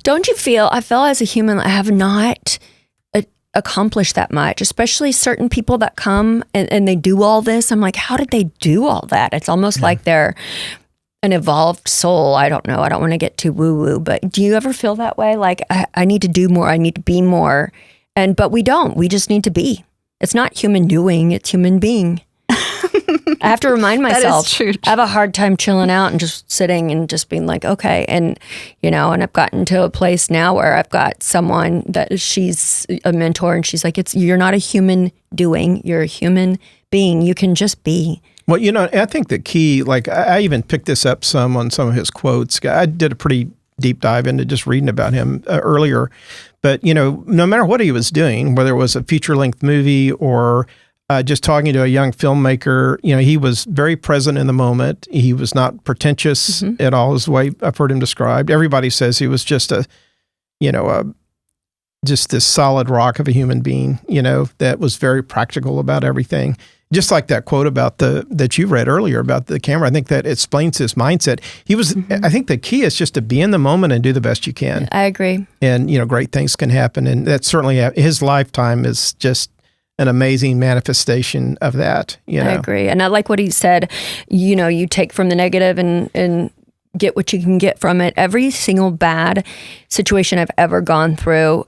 [SPEAKER 2] Don't you feel? I feel as a human, I have not accomplished that much. Especially certain people that come and they do all this. I'm like, how did they do all that? It's almost like they're an evolved soul. I don't know. I don't want to get too woo-woo, but do you ever feel that way? Like, I need to do more. I need to be more. But we don't. We just need to be. It's not human doing. It's human being. I have to remind myself.
[SPEAKER 1] That is true.
[SPEAKER 2] I have a hard time chilling out and just sitting and just being like, okay. And, and I've gotten to a place now where I've got someone that she's a mentor and she's like, you're not a human doing. You're a human being. You can just be.
[SPEAKER 3] Well, I think the key, I even picked this up some on some of his quotes. I did a pretty deep dive into just reading about him earlier. But, no matter what he was doing, whether it was a feature-length movie or just talking to a young filmmaker, he was very present in the moment. He was not pretentious at all, is the way I've heard him described. Everybody says he was just just this solid rock of a human being, that was very practical about everything. Just like that quote about that you read earlier about the camera, I think that explains his mindset. He was, I think the key is just to be in the moment and do the best you can.
[SPEAKER 2] I agree.
[SPEAKER 3] And, great things can happen. And that's certainly, his lifetime is just an amazing manifestation of that. I
[SPEAKER 2] agree. And I like what he said, you take from the negative and get what you can get from it. Every single bad situation I've ever gone through,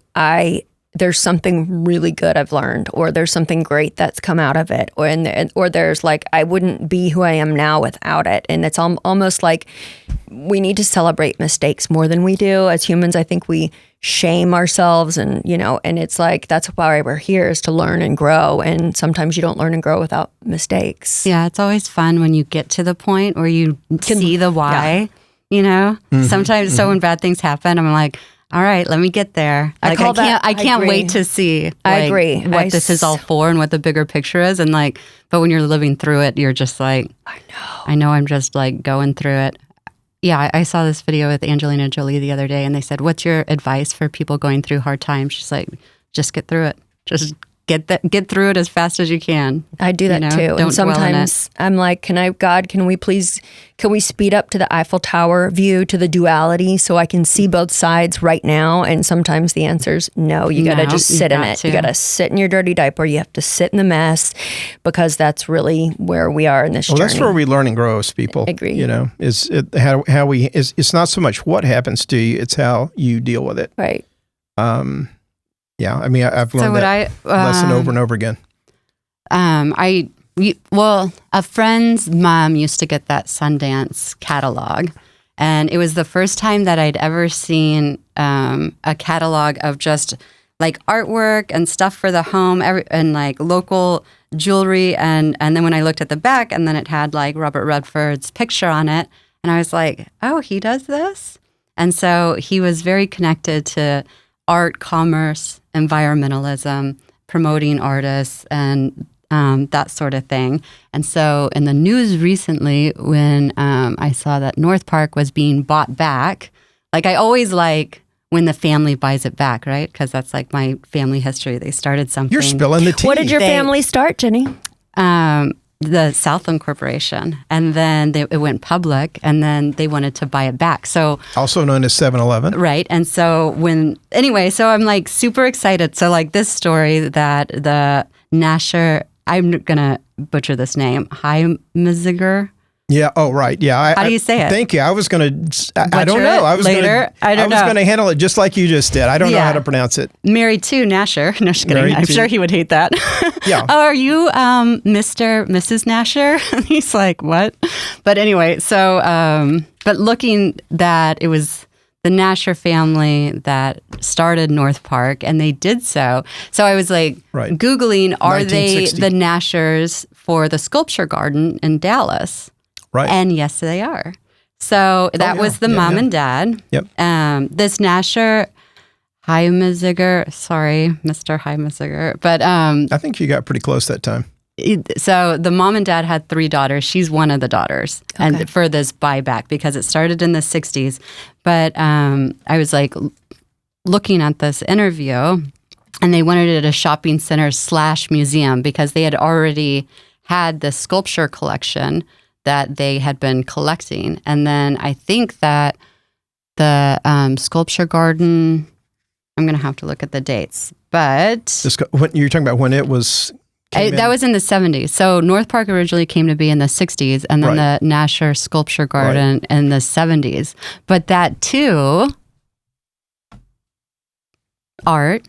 [SPEAKER 2] there's something really good I've learned, or there's something great that's come out of it, or there's like, I wouldn't be who I am now without it. And it's almost like we need to celebrate mistakes more than we do as humans. I think we shame ourselves, and and it's like, that's why we're here, is to learn and grow. And sometimes you don't learn and grow without mistakes.
[SPEAKER 1] Yeah, it's always fun when you get to the point where you see the why. Sometimes, so when bad things happen, I'm like, all right, let me get there. Like, I can't wait to see.
[SPEAKER 2] I agree.
[SPEAKER 1] What this is all for and what the bigger picture is. And like, but when you're living through it, you're just like, I know I'm just like going through it. Yeah, I saw this video with Angelina Jolie the other day, and they said, what's your advice for people going through hard times? She's like, just get through it. Just get through it as fast as you can.
[SPEAKER 2] I do that too. And sometimes I'm like, can we speed up to the Eiffel Tower view, to the duality, so I can see both sides right now? And sometimes the answer's no. You got to just sit in it. You got to sit in your dirty diaper. You have to sit in the mess, because that's really where we are in this journey.
[SPEAKER 3] That's where we learn and grow as people.
[SPEAKER 2] I agree.
[SPEAKER 3] It's not so much what happens to you, it's how you deal with it.
[SPEAKER 2] Right.
[SPEAKER 3] Yeah, I mean, I've learned that lesson over and over again.
[SPEAKER 1] A friend's mom used to get that Sundance catalog, and it was the first time that I'd ever seen a catalog of just like artwork and stuff for the home, and like local jewelry, and then when I looked at the back, and then it had like Robert Redford's picture on it, and I was like, oh, he does this? And so he was very connected to art, commerce, environmentalism, promoting artists, and that sort of thing. And so in the news recently, when I saw that Northpark was being bought back, like I always like when the family buys it back, right? Because that's like my family history. They started something.
[SPEAKER 3] You're spilling the tea.
[SPEAKER 2] What did your family start, Jenny?
[SPEAKER 1] The Southland Corporation, and then it went public, and then they wanted to buy it back. So
[SPEAKER 3] also known as 7-Eleven,
[SPEAKER 1] right? And so so I'm like super excited. So like this story that the Nasher, I'm gonna butcher this name, Heimziger.
[SPEAKER 3] Yeah. Oh, right. Yeah.
[SPEAKER 1] How do you say it?
[SPEAKER 3] Thank you. I was going to. I don't know. I was going to handle it just like you just did. I don't know how to pronounce it.
[SPEAKER 1] Married to Nasher. No, just kidding. I'm sure he would hate that.
[SPEAKER 3] Yeah.
[SPEAKER 1] Oh, are you Mrs. Nasher? He's like, what? But anyway, so but looking that it was the Nasher family that started Northpark, and they did so. So I was like Googling, are they the Nashers for the sculpture garden in Dallas?
[SPEAKER 3] Right.
[SPEAKER 1] And yes, they are. So that was the mom and dad.
[SPEAKER 3] Yep.
[SPEAKER 1] This Nasher Heimziger, sorry, Mr. Heimziger, but
[SPEAKER 3] I think you got pretty close that time.
[SPEAKER 1] So the mom and dad had 3 daughters. She's one of the daughters, and for this buyback, because it started in the 60s. But I was like looking at this interview, and they wanted it a shopping center / museum, because they had already had the sculpture collection that they had been collecting. And then I think that the sculpture garden, I'm going to have to look at the dates, but
[SPEAKER 3] what you're talking about when it was
[SPEAKER 1] that was in the 70s. So Northpark originally came to be in the 60s, and then the Nasher Sculpture Garden in the 70s. But that too, art,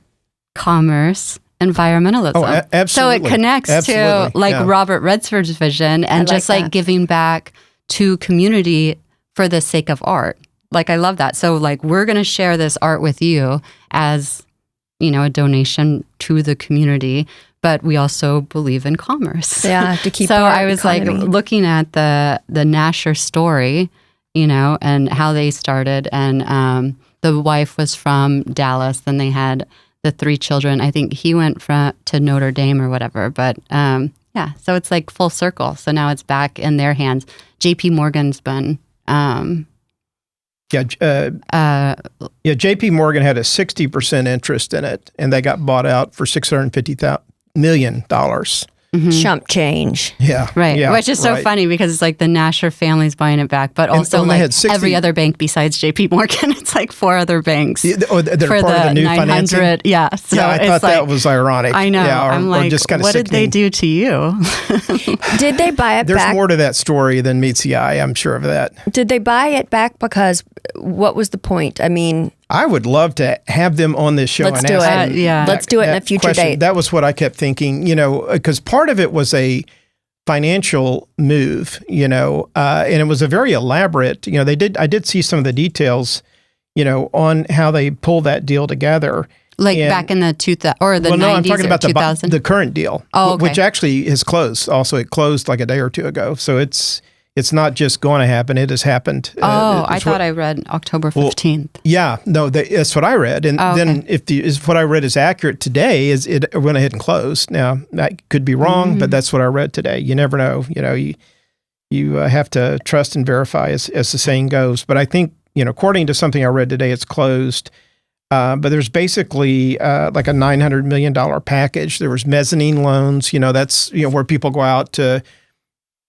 [SPEAKER 1] commerce, environmentalism.
[SPEAKER 3] Oh, absolutely.
[SPEAKER 1] So it connects to like Robert Redford's vision, and just like giving back to community for the sake of art. Like, I love that. So like, we're going to share this art with you as, a donation to the community, but we also believe in commerce.
[SPEAKER 2] Yeah, to keep.
[SPEAKER 1] So I was economy. Like looking at the Nasher story, and how they started, and the wife was from Dallas. Then they had the 3 children. I think he went to Notre Dame or whatever. But so it's like full circle. So now it's back in their hands. J.P. Morgan's been.
[SPEAKER 3] J.P. Morgan had a 60% interest in it, and they got bought out for $650 million.
[SPEAKER 2] chump change.
[SPEAKER 3] Yeah.
[SPEAKER 1] Right.
[SPEAKER 3] Yeah,
[SPEAKER 1] Which is so
[SPEAKER 3] right.
[SPEAKER 1] funny because it's like the Nasher family's buying it back, but also
[SPEAKER 3] they
[SPEAKER 1] like
[SPEAKER 3] had 60
[SPEAKER 1] every other bank besides JP Morgan. It's like 4 other banks.
[SPEAKER 3] They're
[SPEAKER 1] for
[SPEAKER 3] part of the new
[SPEAKER 1] 900.
[SPEAKER 3] financing.
[SPEAKER 1] Yeah. So
[SPEAKER 3] Yeah, I
[SPEAKER 1] it's
[SPEAKER 3] thought
[SPEAKER 1] like,
[SPEAKER 3] that was ironic.
[SPEAKER 1] I know.
[SPEAKER 3] Yeah,
[SPEAKER 1] I'm like,
[SPEAKER 3] just kind of
[SPEAKER 1] what did they do to you?
[SPEAKER 2] Did they buy it
[SPEAKER 3] There's
[SPEAKER 2] back?
[SPEAKER 3] more to that story than meets the eye. I'm sure of that.
[SPEAKER 2] Did they buy it back because what was the point? I mean,
[SPEAKER 3] I would love to have them on this show.
[SPEAKER 2] let's
[SPEAKER 3] and
[SPEAKER 2] do
[SPEAKER 3] ask
[SPEAKER 2] it.
[SPEAKER 3] them
[SPEAKER 1] Yeah.
[SPEAKER 2] Let's do it in
[SPEAKER 3] that
[SPEAKER 2] a future
[SPEAKER 3] question.
[SPEAKER 2] date.
[SPEAKER 3] That was what I kept thinking, because part of it was a financial move, and it was a very elaborate, I did see some of the details, on how they pulled that deal together.
[SPEAKER 1] Like
[SPEAKER 3] And-
[SPEAKER 1] back in the 2000 or the 90s
[SPEAKER 3] no, I'm talking
[SPEAKER 1] or
[SPEAKER 3] about
[SPEAKER 1] 2000?
[SPEAKER 3] the current deal,
[SPEAKER 1] Oh, okay.
[SPEAKER 3] which actually has closed. Also, it closed like a day or two ago. So it's not just going to happen; it has happened.
[SPEAKER 1] I thought I read October 15th.
[SPEAKER 3] Yeah, no, that's what I read. And then if what I read is accurate today, is it went ahead and closed. Now, that could be wrong, but that's what I read today. You never know. You have to trust and verify, as the saying goes. But I think, according to something I read today, it's closed. But there's basically like a $900 million package. There was mezzanine loans. That's where people go out to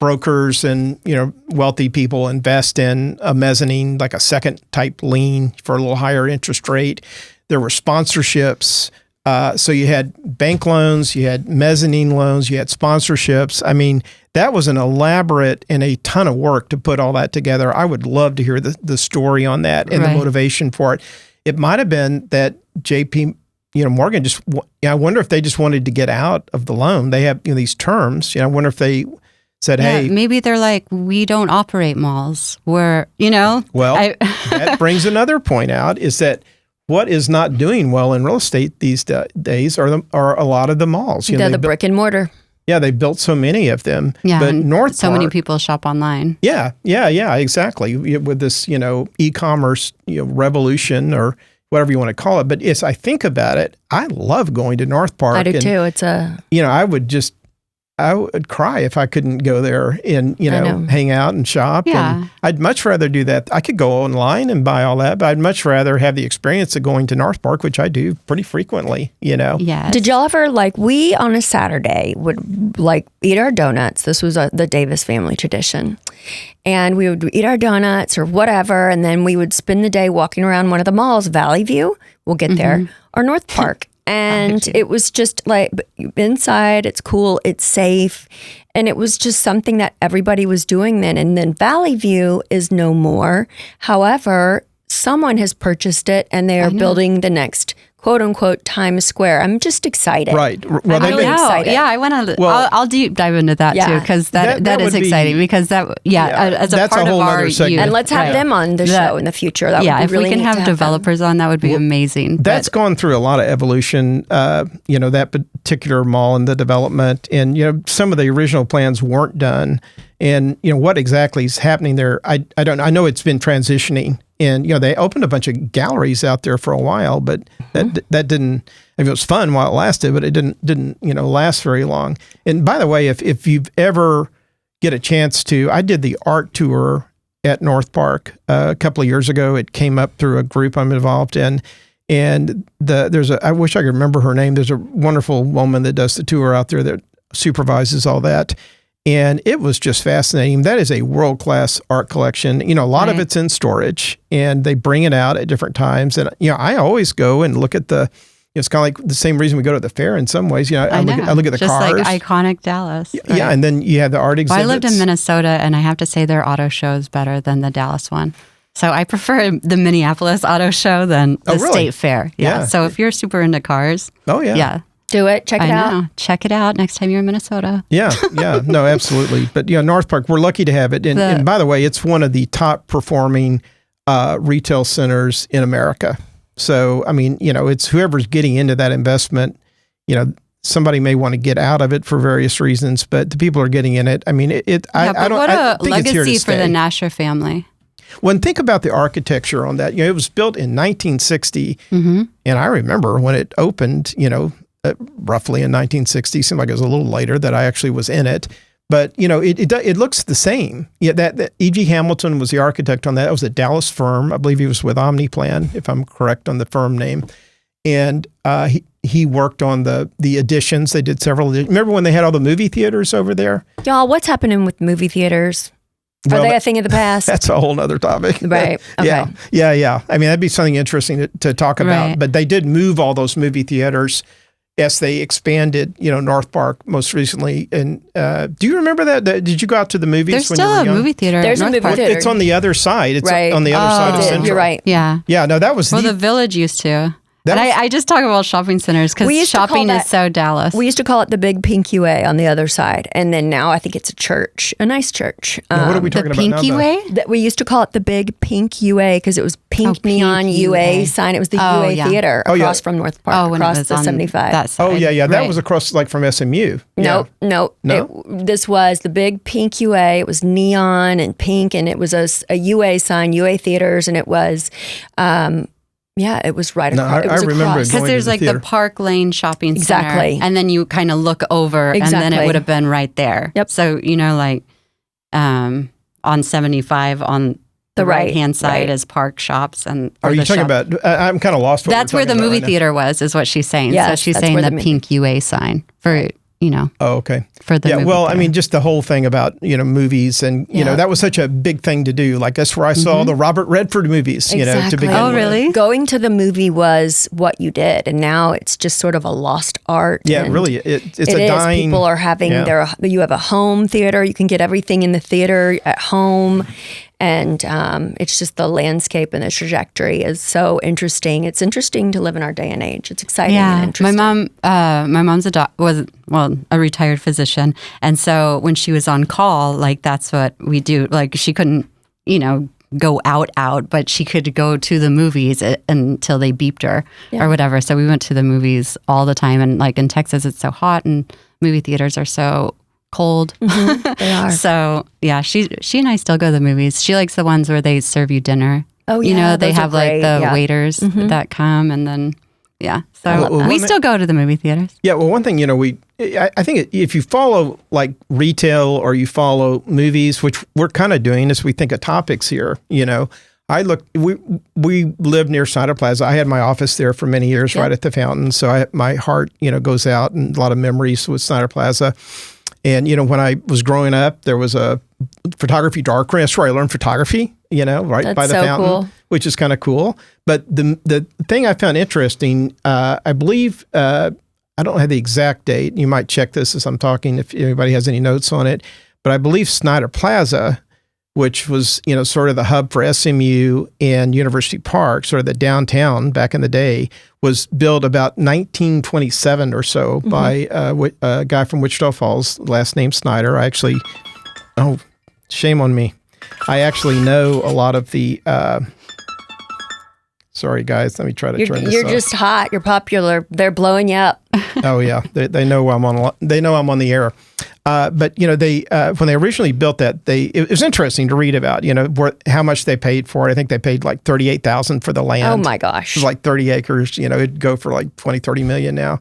[SPEAKER 3] brokers and wealthy people invest in a mezzanine, like a second type lien for a little higher interest rate. There were sponsorships. So you had bank loans, you had mezzanine loans, you had sponsorships. I mean, that was an elaborate and a ton of work to put all that together. I would love to hear the story on that and the motivation for it. It might have been that JP Morgan I wonder if they just wanted to get out of the loan. They have these terms. I wonder if they said, hey,
[SPEAKER 1] maybe they're like, we don't operate malls. Well,
[SPEAKER 3] that brings another point out, is that what is not doing well in real estate these days are a lot of the malls.
[SPEAKER 2] They're the brick and mortar.
[SPEAKER 3] Yeah, they built so many of them.
[SPEAKER 1] Yeah,
[SPEAKER 3] but Northpark,
[SPEAKER 1] so many people shop online.
[SPEAKER 3] Yeah, exactly. With this, e-commerce, revolution or whatever you want to call it. But as I think about it, I love going to Northpark.
[SPEAKER 2] I do too. It's
[SPEAKER 3] I would cry if I couldn't go there and, hang out and shop.
[SPEAKER 1] Yeah.
[SPEAKER 3] And I'd much rather do that. I could go online and buy all that, but I'd much rather have the experience of going to Northpark, which I do pretty frequently,
[SPEAKER 1] Yes.
[SPEAKER 2] Did y'all ever, we on a Saturday would eat our donuts. This was the Davis family tradition. And we would eat our donuts or whatever, and then we would spend the day walking around one of the malls, Valley View, we'll get there, or North Park. And it was just like inside, it's cool, it's safe. And it was just something that everybody was doing then. And then Valley View is no more. However, someone has purchased it and they are building the next quote unquote Times Square. I'm just excited.
[SPEAKER 3] Right. Well,
[SPEAKER 2] I'm really excited.
[SPEAKER 1] Yeah, I want to. I'll deep dive into that too, because that is exciting. Because as a part of our youth,
[SPEAKER 2] and let's have them on the show in the future. That would be
[SPEAKER 1] if
[SPEAKER 2] really
[SPEAKER 1] we can
[SPEAKER 2] neat
[SPEAKER 1] have developers on, that would be amazing.
[SPEAKER 3] That's gone through a lot of evolution. That particular mall and the development, and some of the original plans weren't done. And what exactly is happening there? I don't know. I know it's been transitioning. And, they opened a bunch of galleries out there for a while, but that didn't, it was fun while it lasted, but it didn't last very long. And by the way, if you've ever get a chance to, I did the art tour at Northpark a couple of years ago. It came up through a group I'm involved in. And I wish I could remember her name. There's a wonderful woman that does the tour out there that supervises all that. And it was just fascinating. That is a world-class art collection. A lot of it's in storage, and they bring it out at different times. And, I always go and look at it's kind of like the same reason we go to the fair in some ways. I look at the
[SPEAKER 1] just
[SPEAKER 3] cars.
[SPEAKER 1] Like iconic Dallas.
[SPEAKER 3] Right? Yeah, and then you have the art exhibits.
[SPEAKER 1] Well, I lived in Minnesota, and I have to say their auto show is better than the Dallas one. So I prefer the Minneapolis auto show than the state fair. Yeah. So if you're super into cars.
[SPEAKER 3] Oh, yeah.
[SPEAKER 1] Yeah.
[SPEAKER 2] Do it. Check it out.
[SPEAKER 1] Check it out next time you're in Minnesota.
[SPEAKER 3] Yeah. No, absolutely. But, Northpark, we're lucky to have it. And by the way, it's one of the top performing retail centers in America. So, I mean, it's whoever's getting into that investment, somebody may want to get out of it for various reasons, but the people are getting in it. I mean, I think it's here to
[SPEAKER 1] legacy
[SPEAKER 3] stay.
[SPEAKER 1] for the Nasher family.
[SPEAKER 3] When think about the architecture on that, it was built in 1960. And I remember when it opened, roughly in 1960, seemed like it was a little later that I actually was in it. But, it looks the same. Yeah, that E.G. Hamilton was the architect on that. That was a Dallas firm. I believe he was with Omniplan, if I'm correct on the firm name. And he he worked on the additions. They did several. Remember when they had all the movie theaters over there?
[SPEAKER 2] Y'all, what's happening with movie theaters? Are they a thing of the past?
[SPEAKER 3] That's a whole nother topic.
[SPEAKER 2] Right. Okay.
[SPEAKER 3] Yeah. I mean, that'd be something interesting to talk about.
[SPEAKER 1] Right.
[SPEAKER 3] But they did move all those movie theaters as they expanded, Northpark most recently. And do you remember that? Did you go out to the movies
[SPEAKER 1] There's
[SPEAKER 3] when
[SPEAKER 1] still
[SPEAKER 3] you were
[SPEAKER 1] a
[SPEAKER 3] young?
[SPEAKER 1] movie theater.
[SPEAKER 2] There's
[SPEAKER 1] at
[SPEAKER 2] a movie
[SPEAKER 1] Northpark.
[SPEAKER 2] theater.
[SPEAKER 3] It's on the other side. It's
[SPEAKER 2] Right.
[SPEAKER 3] on the other side of Central.
[SPEAKER 2] You're right.
[SPEAKER 1] Yeah.
[SPEAKER 3] Yeah, no, that was
[SPEAKER 1] Well, the Village used to.
[SPEAKER 3] That
[SPEAKER 1] And
[SPEAKER 3] was-
[SPEAKER 1] I just talk about shopping centers
[SPEAKER 2] We
[SPEAKER 1] because
[SPEAKER 2] used to call
[SPEAKER 1] shopping
[SPEAKER 2] that-
[SPEAKER 1] is so Dallas.
[SPEAKER 2] We used to call it the Big Pink UA on the other side. And then now I think it's a church, a nice church.
[SPEAKER 3] Now, what are we talking
[SPEAKER 1] the
[SPEAKER 3] about now?
[SPEAKER 1] Pinky
[SPEAKER 3] though?
[SPEAKER 1] Way?
[SPEAKER 2] That we used to call it the Big Pink UA because it was pink
[SPEAKER 1] Pink
[SPEAKER 2] neon UA
[SPEAKER 1] UA.
[SPEAKER 2] sign. It was the
[SPEAKER 1] Oh,
[SPEAKER 2] UA
[SPEAKER 1] yeah.
[SPEAKER 2] Theater
[SPEAKER 3] Oh, yeah.
[SPEAKER 2] across from North Park,
[SPEAKER 1] when it
[SPEAKER 2] across
[SPEAKER 1] was
[SPEAKER 2] the
[SPEAKER 1] on
[SPEAKER 2] 75.
[SPEAKER 1] that side.
[SPEAKER 3] Oh, yeah. That
[SPEAKER 1] Right.
[SPEAKER 3] was across from SMU.
[SPEAKER 2] No.
[SPEAKER 3] No?
[SPEAKER 2] This was the Big Pink UA. It was neon and pink, and it was a UA sign, UA Theaters, and it was, it was right
[SPEAKER 3] No,
[SPEAKER 2] across. It was
[SPEAKER 3] I remember
[SPEAKER 2] across.
[SPEAKER 3] it
[SPEAKER 1] Because
[SPEAKER 3] going
[SPEAKER 1] there's
[SPEAKER 3] to the
[SPEAKER 1] like
[SPEAKER 3] theater.
[SPEAKER 1] the Park Lane shopping center.
[SPEAKER 2] Exactly.
[SPEAKER 1] And then you kind of look over and then
[SPEAKER 2] Exactly.
[SPEAKER 1] it would have been right there.
[SPEAKER 2] Yep.
[SPEAKER 1] So, on 75 on the
[SPEAKER 2] right,
[SPEAKER 1] right hand side
[SPEAKER 2] right.
[SPEAKER 1] is Park Shops. And
[SPEAKER 3] Are
[SPEAKER 1] or
[SPEAKER 3] you
[SPEAKER 1] the
[SPEAKER 3] talking
[SPEAKER 1] shop-
[SPEAKER 3] about? I'm kind of lost. What
[SPEAKER 1] That's
[SPEAKER 3] we're
[SPEAKER 1] where the
[SPEAKER 3] talking about
[SPEAKER 1] movie
[SPEAKER 3] right now.
[SPEAKER 1] theater was, is what she's saying. So
[SPEAKER 2] Yes,
[SPEAKER 1] she's
[SPEAKER 2] that's
[SPEAKER 1] saying
[SPEAKER 2] where
[SPEAKER 1] the
[SPEAKER 2] the movie-
[SPEAKER 1] pink UA sign for,
[SPEAKER 3] Oh, okay.
[SPEAKER 1] for the
[SPEAKER 3] Yeah,
[SPEAKER 1] movie
[SPEAKER 3] well, I
[SPEAKER 1] theater.
[SPEAKER 3] mean, just the whole thing about, movies and,
[SPEAKER 2] Yeah.
[SPEAKER 3] that was such a big thing to do. Like, that's where I saw the Robert Redford movies, to
[SPEAKER 2] Exactly.
[SPEAKER 3] begin
[SPEAKER 1] Oh,
[SPEAKER 3] with.
[SPEAKER 1] really?
[SPEAKER 2] Going to the movie was what you did, and now it's just sort of a lost art.
[SPEAKER 3] Yeah,
[SPEAKER 2] and
[SPEAKER 3] really. It's
[SPEAKER 2] it
[SPEAKER 3] a
[SPEAKER 2] is.
[SPEAKER 3] dying.
[SPEAKER 2] People are having you have a home theater. You can get everything in the theater at home. And it's just the landscape and the trajectory is so interesting. It's interesting to live in our day and age. It's exciting and
[SPEAKER 1] Yeah,
[SPEAKER 2] interesting.
[SPEAKER 1] my mom's a retired physician, and so when she was on call, like that's what we do. Like she couldn't, go out, but she could go to the movies until they beeped her or whatever. So we went to the movies all the time, and like in Texas, it's so hot, and movie theaters are so cold.
[SPEAKER 2] They are.
[SPEAKER 1] So yeah, she and I still go to the movies. She likes the ones where they serve you dinner.
[SPEAKER 2] Oh,
[SPEAKER 1] they
[SPEAKER 2] yeah, those are
[SPEAKER 1] have like
[SPEAKER 2] great,
[SPEAKER 1] the
[SPEAKER 2] yeah.
[SPEAKER 1] waiters that come, and then so
[SPEAKER 3] Well,
[SPEAKER 1] we still go to the movie theaters.
[SPEAKER 3] Yeah, well, one thing, I think if you follow like retail or you follow movies, which we're kind of doing as we think of topics here, we live near Snider Plaza. I had my office there for many years right at the fountain. So my heart, goes out and a lot of memories with Snider Plaza. And, when I was growing up, there was a photography darkroom. That's where I learned photography, right
[SPEAKER 2] That's
[SPEAKER 3] by the
[SPEAKER 2] so
[SPEAKER 3] fountain,
[SPEAKER 2] cool.
[SPEAKER 3] which is kind of cool. But the thing I found interesting, I believe, I don't have the exact date. You might check this as I'm talking if anybody has any notes on it. But I believe Snider Plaza, which was, sort of the hub for SMU and University Park, sort of the downtown back in the day, was built about 1927 or so by a guy from Wichita Falls, last name Snider. Shame on me. I actually know a lot of the, sorry guys, let me try to turn this
[SPEAKER 2] You're
[SPEAKER 3] off.
[SPEAKER 2] just hot. You're popular. They're blowing you up.
[SPEAKER 3] Oh yeah, they know I'm on. They know I'm on the air. But they when they originally built that, it was interesting to read about. How much they paid for it. I think they paid like $38,000 for the land.
[SPEAKER 2] Oh my gosh.
[SPEAKER 3] It was like 30 acres. It'd go for like 20-30 million now.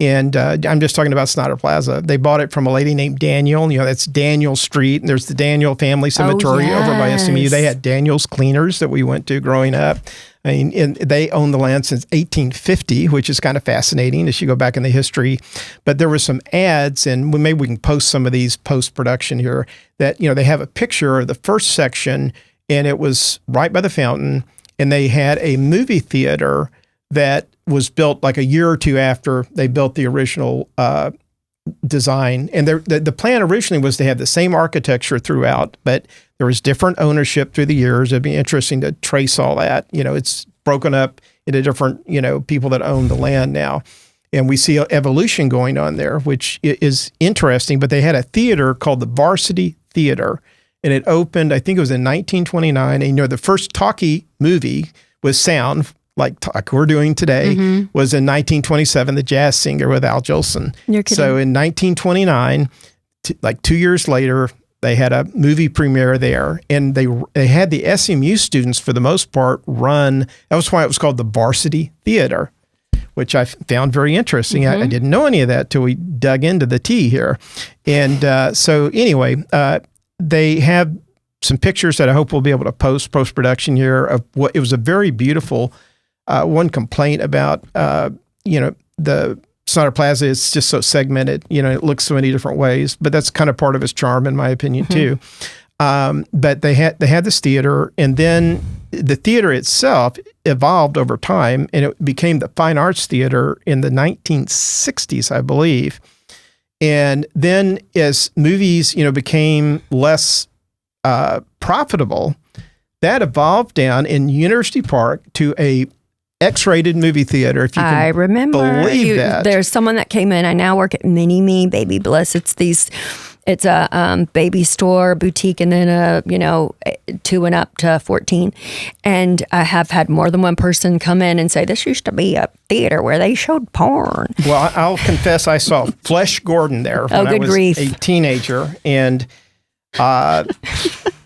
[SPEAKER 3] And I'm just talking about Snider Plaza. They bought it from a lady named Daniel. That's Daniel Street. And there's the Daniel Family Cemetery over by SMU.
[SPEAKER 2] yes.
[SPEAKER 3] They had Daniel's Cleaners that we went to growing up. I mean, and they owned the land since 1850, which is kind of fascinating as you go back in the history. But there were some ads, and maybe we can post some of these post-production here, that, they have a picture of the first section, and it was right by the fountain, and they had a movie theater that was built like a year or two after they built the original design. And the plan originally was to have the same architecture throughout, but there was different ownership through the years. It'd be interesting to trace all that. It's broken up into different, people that own the land now. And we see evolution going on there, which is interesting. But they had a theater called the Varsity Theater, and it opened, I think it was in 1929. And, the first talkie movie with sound, like we're doing today, was in 1927, The Jazz Singer with Al Jolson.
[SPEAKER 2] You're kidding.
[SPEAKER 3] So in 1929, like 2 years later, they had a movie premiere there, and they had the SMU students, for the most part, run. That was why it was called the Varsity Theater, which I found very interesting. I didn't know any of that till we dug into the tea here. And so anyway, they have some pictures that I hope we'll be able to post-production here of what it was a very beautiful. One complaint about, the Snider Plaza is just so segmented. It looks so many different ways, but that's kind of part of its charm, in my opinion, too. But they had this theater, and then the theater itself evolved over time, and it became the Fine Arts Theater in the 1960s, I believe. And then as movies, became less profitable, that evolved down in University Park to a X-rated movie theater. If you can
[SPEAKER 2] I remember.
[SPEAKER 3] believe that.
[SPEAKER 2] There's someone that came in. I now work at Mini Me, Baby Bliss. It's a baby store, boutique, and then 2 and up to 14. And I have had more than one person come in and say, this used to be a theater where they showed porn.
[SPEAKER 3] Well, I'll confess I saw Flesh Gordon there when I was
[SPEAKER 2] grief.
[SPEAKER 3] a teenager. And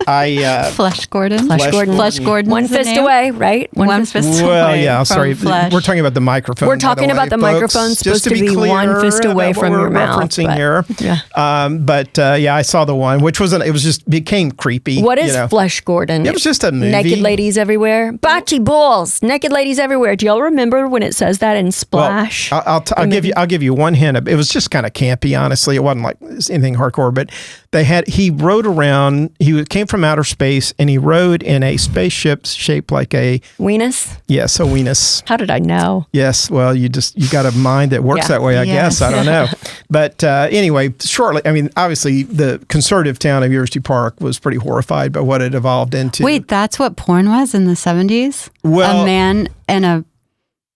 [SPEAKER 1] Flesh Gordon.
[SPEAKER 3] Flesh
[SPEAKER 1] Gordon.
[SPEAKER 2] One fist away, right?
[SPEAKER 1] One fist away.
[SPEAKER 3] Well, yeah, sorry.
[SPEAKER 1] Flesh.
[SPEAKER 3] We're talking about the microphone.
[SPEAKER 2] We're talking about the microphone supposed to be one fist away from your mouth.
[SPEAKER 3] Referencing here.
[SPEAKER 2] Yeah.
[SPEAKER 3] I saw the one, which wasn't. It was just became creepy.
[SPEAKER 2] What is Flesh Gordon?
[SPEAKER 3] It was just a movie.
[SPEAKER 2] Naked ladies everywhere. Bocce balls. Naked ladies everywhere. Do y'all remember when it says that in Splash?
[SPEAKER 3] Well, I'll give you one hint. It was just kind of campy, honestly. It wasn't like anything hardcore, but he rode around. He came from outer space, and he rode in a spaceship shaped like a
[SPEAKER 2] Weenus?
[SPEAKER 3] Yes, a weenus.
[SPEAKER 2] How did I know?
[SPEAKER 3] Yes, well, you got a mind that works that way, I guess. I don't know. But anyway, shortly, obviously, the conservative town of University Park was pretty horrified by what it evolved into.
[SPEAKER 1] Wait, that's what porn was in the 70s?
[SPEAKER 3] Well,
[SPEAKER 1] a man and a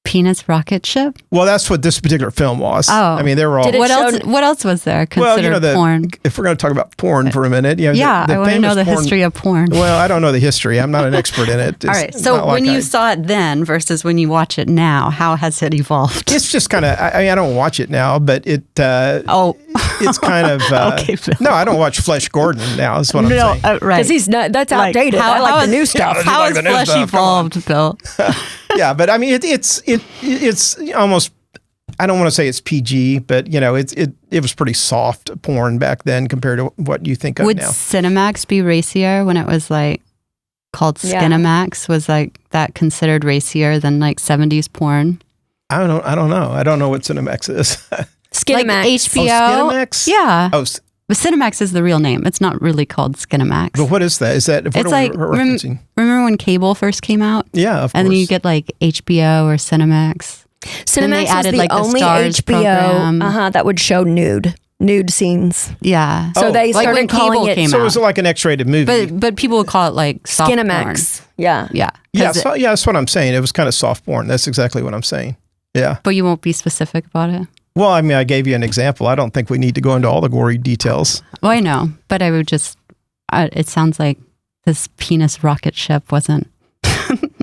[SPEAKER 1] penis rocket ship?
[SPEAKER 3] Well, that's what this particular film was.
[SPEAKER 1] Oh.
[SPEAKER 3] They were all...
[SPEAKER 1] What else was there considered porn?
[SPEAKER 3] If we're going to talk about porn for a minute...
[SPEAKER 1] I want to know the history of porn.
[SPEAKER 3] Well, I don't know the history. I'm not an expert in it.
[SPEAKER 1] All right, so when you saw it then versus when you watch it now, how has it evolved?
[SPEAKER 3] It's just kind of... I don't watch it now, but it... It's kind of...
[SPEAKER 1] Okay, Phil.
[SPEAKER 3] No, I don't watch Flesh Gordon now, is what I'm saying.
[SPEAKER 1] Right.
[SPEAKER 2] Because he's not... That's outdated. I like the new stuff.
[SPEAKER 1] How has Flesh evolved, Bill?
[SPEAKER 3] Yeah, but it's almost, I don't want to say it's PG, but it was pretty soft porn back then compared to what you think of
[SPEAKER 1] Would
[SPEAKER 3] now.
[SPEAKER 1] Cinemax be racier when it was called Skinemax? Was that considered racier than 70s porn?
[SPEAKER 3] I don't know. I don't know what Cinemax is.
[SPEAKER 2] Skinemax.
[SPEAKER 1] Like HBO.
[SPEAKER 3] Oh, Skinemax?
[SPEAKER 1] Yeah.
[SPEAKER 3] Oh,
[SPEAKER 1] but Cinemax is the real name. It's not really called Skinemax.
[SPEAKER 3] But what is that? Is that what
[SPEAKER 1] it's
[SPEAKER 3] are we referencing?
[SPEAKER 1] Remember when cable first came out?
[SPEAKER 3] Yeah, of course.
[SPEAKER 1] And then you get HBO or Cinemax.
[SPEAKER 2] Cinemax
[SPEAKER 1] added,
[SPEAKER 2] was the only
[SPEAKER 1] Stars
[SPEAKER 2] HBO
[SPEAKER 1] program.
[SPEAKER 2] that would show nude scenes.
[SPEAKER 1] Yeah.
[SPEAKER 2] So they started
[SPEAKER 1] when
[SPEAKER 2] calling
[SPEAKER 1] cable
[SPEAKER 2] it.
[SPEAKER 1] came
[SPEAKER 3] So
[SPEAKER 1] out.
[SPEAKER 3] it was like an X-rated movie.
[SPEAKER 1] But people would call it soft
[SPEAKER 2] Skinemax.
[SPEAKER 1] porn.
[SPEAKER 2] Yeah.
[SPEAKER 1] Yeah.
[SPEAKER 3] Yeah, that's what I'm saying. It was kind of soft porn. That's exactly what I'm saying. Yeah.
[SPEAKER 1] But you won't be specific about it.
[SPEAKER 3] Well, I gave you an example. I don't think we need to go into all the gory details.
[SPEAKER 1] Well, I know, but I would just, it sounds like this penis rocket ship wasn't.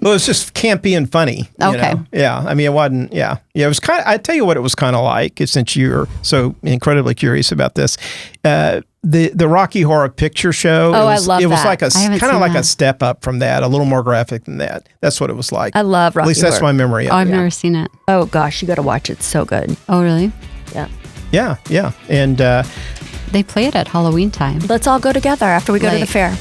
[SPEAKER 3] Well, it's just campy and funny.
[SPEAKER 1] Okay.
[SPEAKER 3] Yeah. It wasn't, yeah. Yeah, it was kind of, I tell you what it was kind of like, since you're so incredibly curious about this. The Rocky Horror Picture Show.
[SPEAKER 2] Oh, I love that.
[SPEAKER 3] It was like kind of like
[SPEAKER 1] that.
[SPEAKER 3] a step up from that, a little more graphic than that. That's what it was like.
[SPEAKER 2] I love Rocky
[SPEAKER 3] At least that's
[SPEAKER 2] Horror.
[SPEAKER 3] my memory of
[SPEAKER 1] I've
[SPEAKER 3] it.
[SPEAKER 1] never seen it.
[SPEAKER 2] Oh, gosh. You got to watch it. It's so good.
[SPEAKER 1] Oh, really?
[SPEAKER 2] Yeah.
[SPEAKER 3] Yeah. And
[SPEAKER 1] They play it at Halloween time.
[SPEAKER 2] Let's all go together after we go to the fair.